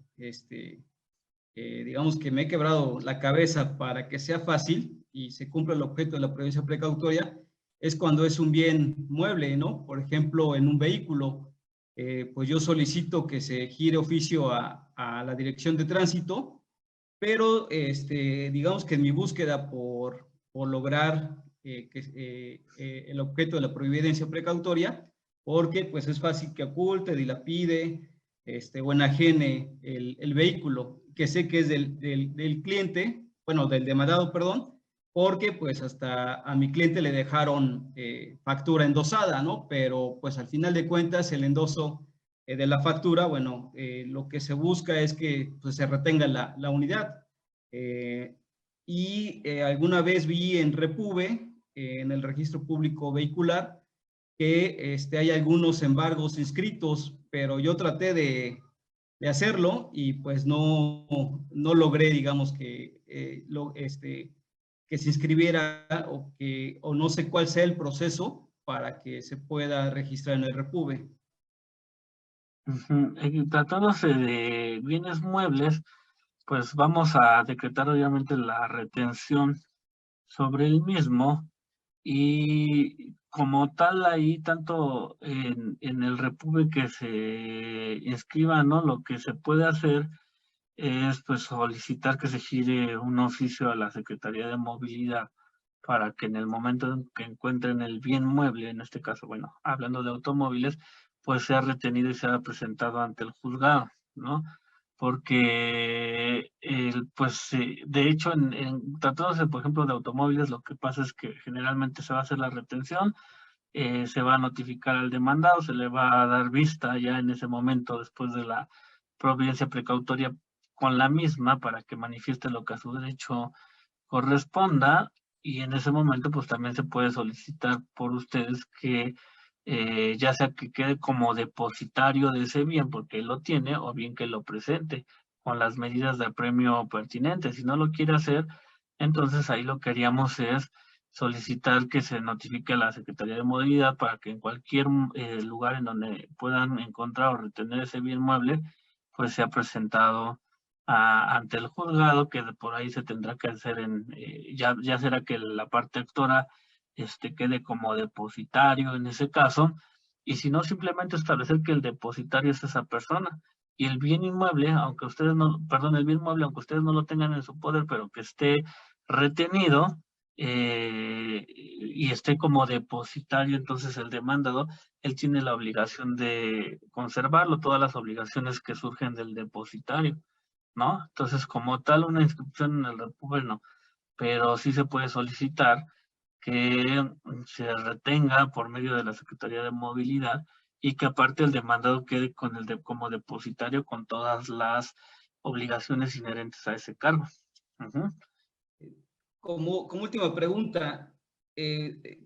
D: digamos que me he quebrado la cabeza para que sea fácil y se cumpla el objeto de la providencia precautoria, es cuando es un bien mueble, ¿no? Por ejemplo, en un vehículo, pues yo solicito que se gire oficio a la Dirección de Tránsito, pero digamos que en mi búsqueda por lograr el objeto de la providencia precautoria, porque pues es fácil que oculte, dilapide, o enajene el vehículo, que sé que es del cliente, bueno, del demandado, perdón, porque pues hasta a mi cliente le dejaron factura endosada, ¿no? Pero pues al final de cuentas el endoso de la factura, bueno, lo que se busca es que pues, se retenga la unidad. Alguna vez vi en Repube, en el registro público vehicular, que hay algunos embargos inscritos, pero yo traté de hacerlo y pues no logré, digamos, que que se inscribiera o no sé cuál sea el proceso para que se pueda registrar en el Repube.
B: Tratándose de bienes muebles, pues vamos a decretar obviamente la retención sobre el mismo y como tal ahí tanto en el Repube que se inscriba, ¿no? Lo que se puede hacer es pues solicitar que se gire un oficio a la Secretaría de Movilidad para que en el momento en que encuentren el bien mueble, en este caso, bueno, hablando de automóviles, pues sea retenido y sea presentado ante el juzgado, ¿no? Porque, pues, de hecho, tratándose, por ejemplo, de automóviles, lo que pasa es que generalmente se va a hacer la retención, se va a notificar al demandado, se le va a dar vista ya en ese momento después de la providencia precautoria con la misma para que manifieste lo que a su derecho corresponda, y en ese momento pues también se puede solicitar por ustedes que ya sea que quede como depositario de ese bien porque él lo tiene, o bien que lo presente con las medidas de apremio pertinentes. Si no lo quiere hacer, entonces ahí lo que haríamos es solicitar que se notifique a la Secretaría de Movilidad para que en cualquier lugar en donde puedan encontrar o retener ese bien mueble, pues sea presentado ante el juzgado, que por ahí se tendrá que hacer ya será que la parte actora quede como depositario en ese caso, y si no, simplemente establecer que el depositario es esa persona, y el bien inmueble, aunque ustedes no, perdón, el bien mueble, aunque ustedes no lo tengan en su poder, pero que esté retenido, y esté como depositario, entonces el demandado, él tiene la obligación de conservarlo, todas las obligaciones que surgen del depositario, ¿no? Entonces, como tal, una inscripción en el REPUBE no, pero sí se puede solicitar que se retenga por medio de la Secretaría de Movilidad y que aparte el demandado quede con como depositario con todas las obligaciones inherentes a ese cargo.
D: Como última pregunta,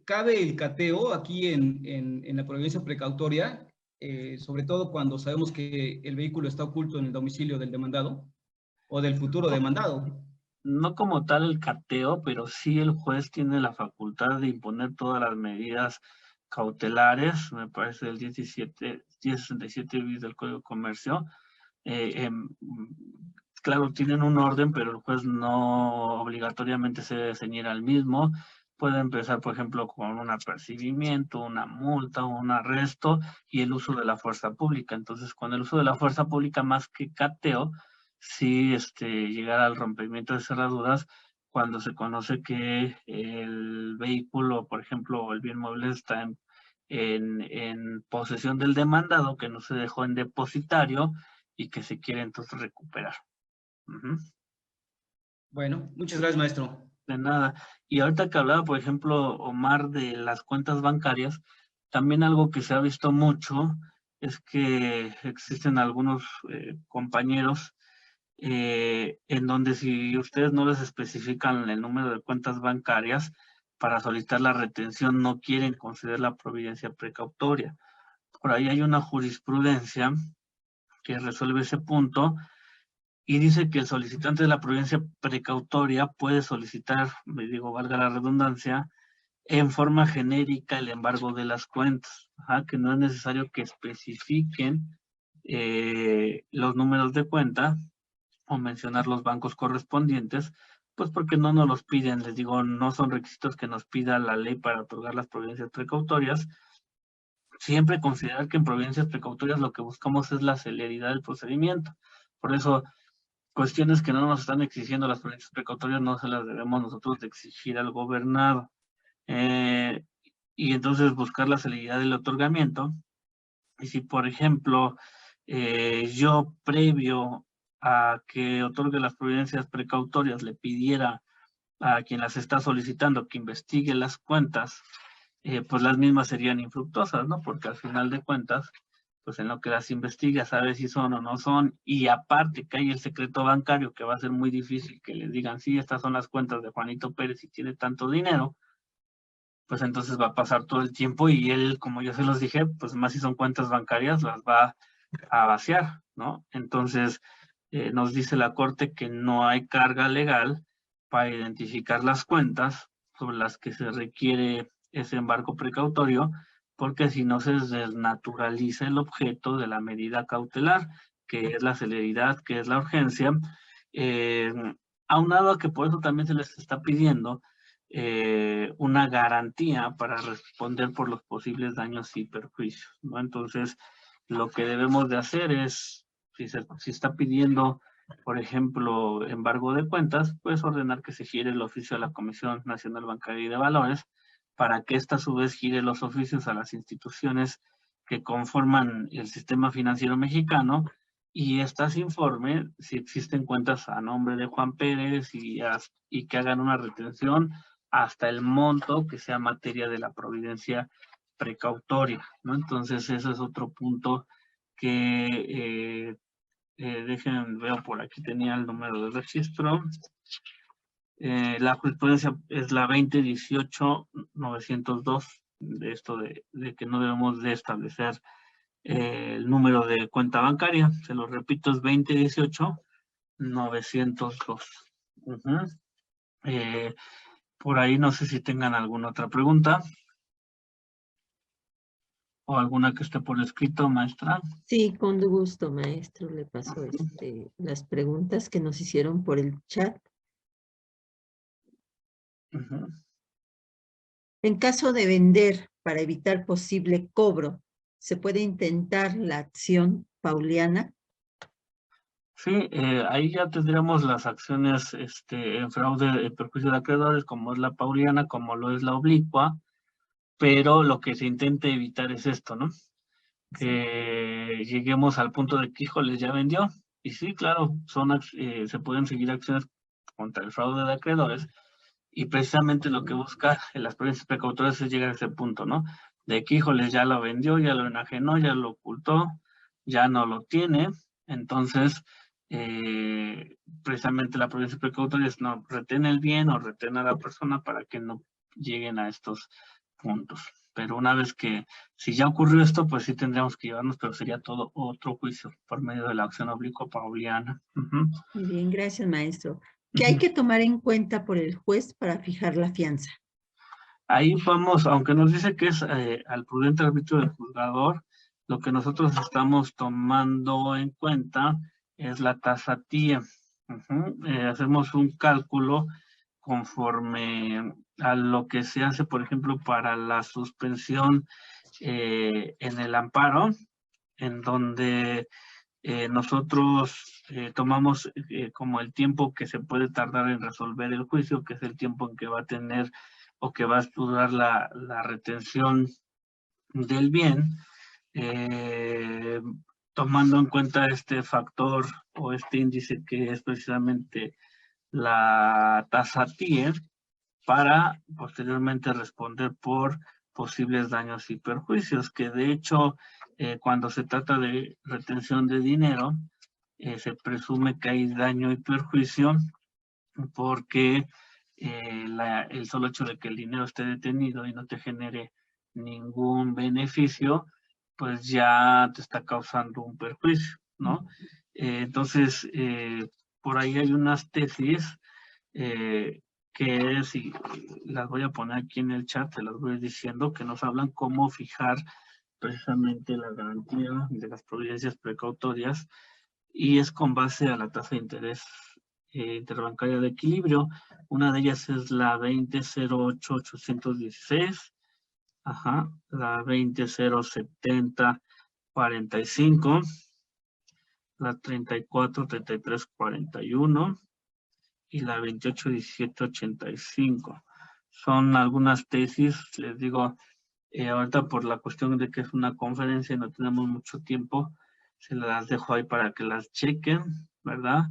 D: ¿cabe el cateo aquí en la providencia precautoria, sobre todo cuando sabemos que el vehículo está oculto en el domicilio del demandado o del futuro demandado?
B: No como tal el cateo, pero sí el juez tiene la facultad de imponer todas las medidas cautelares, me parece el 1067 bis del Código de Comercio. Claro, tienen un orden, pero el juez no obligatoriamente se debe ceñir al mismo. Puede empezar, por ejemplo, con un apercibimiento, una multa, un arresto y el uso de la fuerza pública. Entonces, con el uso de la fuerza pública, más que cateo, sí llegar al rompimiento de cerraduras cuando se conoce que el vehículo, por ejemplo, el bien mueble está en posesión del demandado, que no se dejó en depositario y que se quiere entonces recuperar.
D: Bueno, muchas gracias, maestro.
B: De nada. Y ahorita que hablaba, por ejemplo, Omar, de las cuentas bancarias, también algo que se ha visto mucho es que existen algunos compañeros en donde si ustedes no les especifican el número de cuentas bancarias para solicitar la retención, no quieren conceder la providencia precautoria. Por ahí hay una jurisprudencia que resuelve ese punto y dice que el solicitante de la providencia precautoria puede solicitar, me digo, valga la redundancia, en forma genérica el embargo de las cuentas, que no es necesario que especifiquen los números de cuenta o mencionar los bancos correspondientes, pues porque no nos los piden, les digo, no son requisitos que nos pida la ley para otorgar las providencias precautorias. Siempre considerar que en providencias precautorias lo que buscamos es la celeridad del procedimiento. Por eso, cuestiones que no nos están exigiendo las providencias precautorias no se las debemos nosotros de exigir al gobernado. Y entonces buscar la celeridad del otorgamiento. Y si, por ejemplo, yo previo a que otorgue las providencias precautorias le pidiera a quien las está solicitando que investigue las cuentas, pues las mismas serían infructuosas, ¿no? Porque al final de cuentas, pues en lo que las investiga, sabe si son o no son, y aparte que hay el secreto bancario, que va a ser muy difícil que les digan, sí, estas son las cuentas de Juanito Pérez y tiene tanto dinero, pues entonces va a pasar todo el tiempo y él, como yo se los dije, pues más si son cuentas bancarias, las va a vaciar, ¿no? Entonces, nos dice la Corte que no hay carga legal para identificar las cuentas sobre las que se requiere ese embargo precautorio, porque si no se desnaturaliza el objeto de la medida cautelar, que es la celeridad, que es la urgencia, aunado a que por eso también se les está pidiendo una garantía para responder por los posibles daños y perjuicios, ¿no? Entonces, lo que debemos de hacer es, si está pidiendo, por ejemplo, embargo de cuentas, pues ordenar que se gire el oficio a la Comisión Nacional Bancaria y de Valores, para que ésta a su vez gire los oficios a las instituciones que conforman el sistema financiero mexicano, y estas informen si existen cuentas a nombre de Juan Pérez y que hagan una retención hasta el monto que sea materia de la providencia precautoria, ¿no? Entonces, ese es otro punto que, dejen, veo por aquí, tenía el número de registro. La jurisprudencia es la 2018-902, de esto de que no debemos de establecer el número de cuenta bancaria. Se lo repito, es 2018-902. Por ahí no sé si tengan alguna otra pregunta o alguna que esté por escrito, maestra.
A: Sí, con gusto, maestro. Le paso las preguntas que nos hicieron por el chat. En caso de vender para evitar posible cobro, ¿se puede intentar la acción pauliana?
B: Sí, ahí ya tendríamos las acciones en fraude, perjuicio de acreedores, como es la pauliana, como lo es la oblicua, pero lo que se intenta evitar es esto, ¿no? Que lleguemos al punto de que, híjoles, ya vendió. Y sí, claro, se pueden seguir acciones contra el fraude de acreedores, y precisamente lo que busca en las providencias precautorias es llegar a ese punto, ¿no? De que, híjoles, ya lo vendió, ya lo enajenó, ya lo ocultó, ya no lo tiene. Entonces, precisamente la providencia precautoria es no retén el bien o retén a la persona para que no lleguen a estos puntos. Pero una vez que, si ya ocurrió esto, pues sí tendríamos que llevarnos, pero sería todo otro juicio por medio de la acción oblicua pauliana.
A: Muy bien, gracias, maestro. ¿Qué hay que tomar en cuenta por el juez para fijar la fianza?
B: Ahí vamos, aunque nos dice que es al prudente arbitrio del juzgador, lo que nosotros estamos tomando en cuenta es la tasatía. Hacemos un cálculo conforme a lo que se hace, por ejemplo, para la suspensión en el amparo, en donde nosotros tomamos como el tiempo que se puede tardar en resolver el juicio, que es el tiempo en que va a tener o que va a durar la retención del bien, tomando en cuenta este factor o este índice que es precisamente la tasa TIE, para posteriormente responder por posibles daños y perjuicios, que de hecho cuando se trata de retención de dinero, se presume que hay daño y perjuicio porque el solo hecho de que el dinero esté detenido y no te genere ningún beneficio, pues ya te está causando un perjuicio, ¿no? Entonces, por ahí hay unas tesis que si las voy a poner aquí en el chat, te las voy diciendo, que nos hablan cómo fijar precisamente la garantía de las providencias precautorias, y es con base a la tasa de interés interbancaria de equilibrio. Una de ellas es la 20.08.816, la 20.070.45, la 34.33.41 y la 28.17.85. Son algunas tesis, les digo, ahorita por la cuestión de que es una conferencia y no tenemos mucho tiempo, se las dejo ahí para que las chequen, ¿verdad?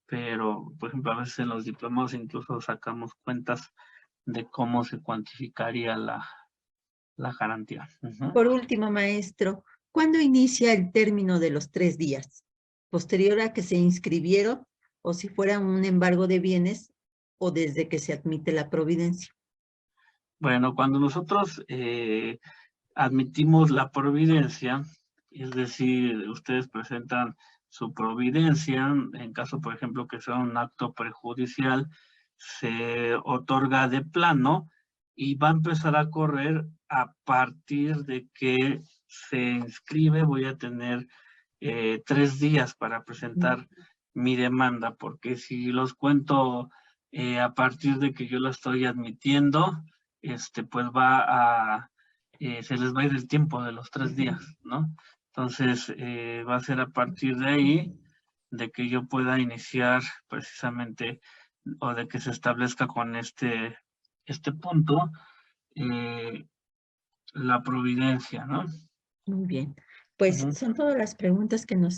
B: Pero, por ejemplo, a veces en los diplomados incluso sacamos cuentas de cómo se cuantificaría la garantía.
A: Por último, maestro, ¿cuándo inicia el término de los 3 días? ¿Posterior a que se inscribieron o si fuera un embargo de bienes o desde que se admite la providencia?
B: Bueno, cuando nosotros admitimos la providencia, es decir, ustedes presentan su providencia, en caso, por ejemplo, que sea un acto prejudicial, se otorga de plano y va a empezar a correr a partir de que se inscribe. Voy a tener 3 días para presentar mi demanda, porque si los cuento a partir de que yo la estoy admitiendo, pues se les va a ir el tiempo de los 3 días, ¿no? Entonces, va a ser a partir de ahí de que yo pueda iniciar precisamente, o de que se establezca con este punto, la providencia, ¿no?
A: Muy bien. Pues son todas las preguntas que nos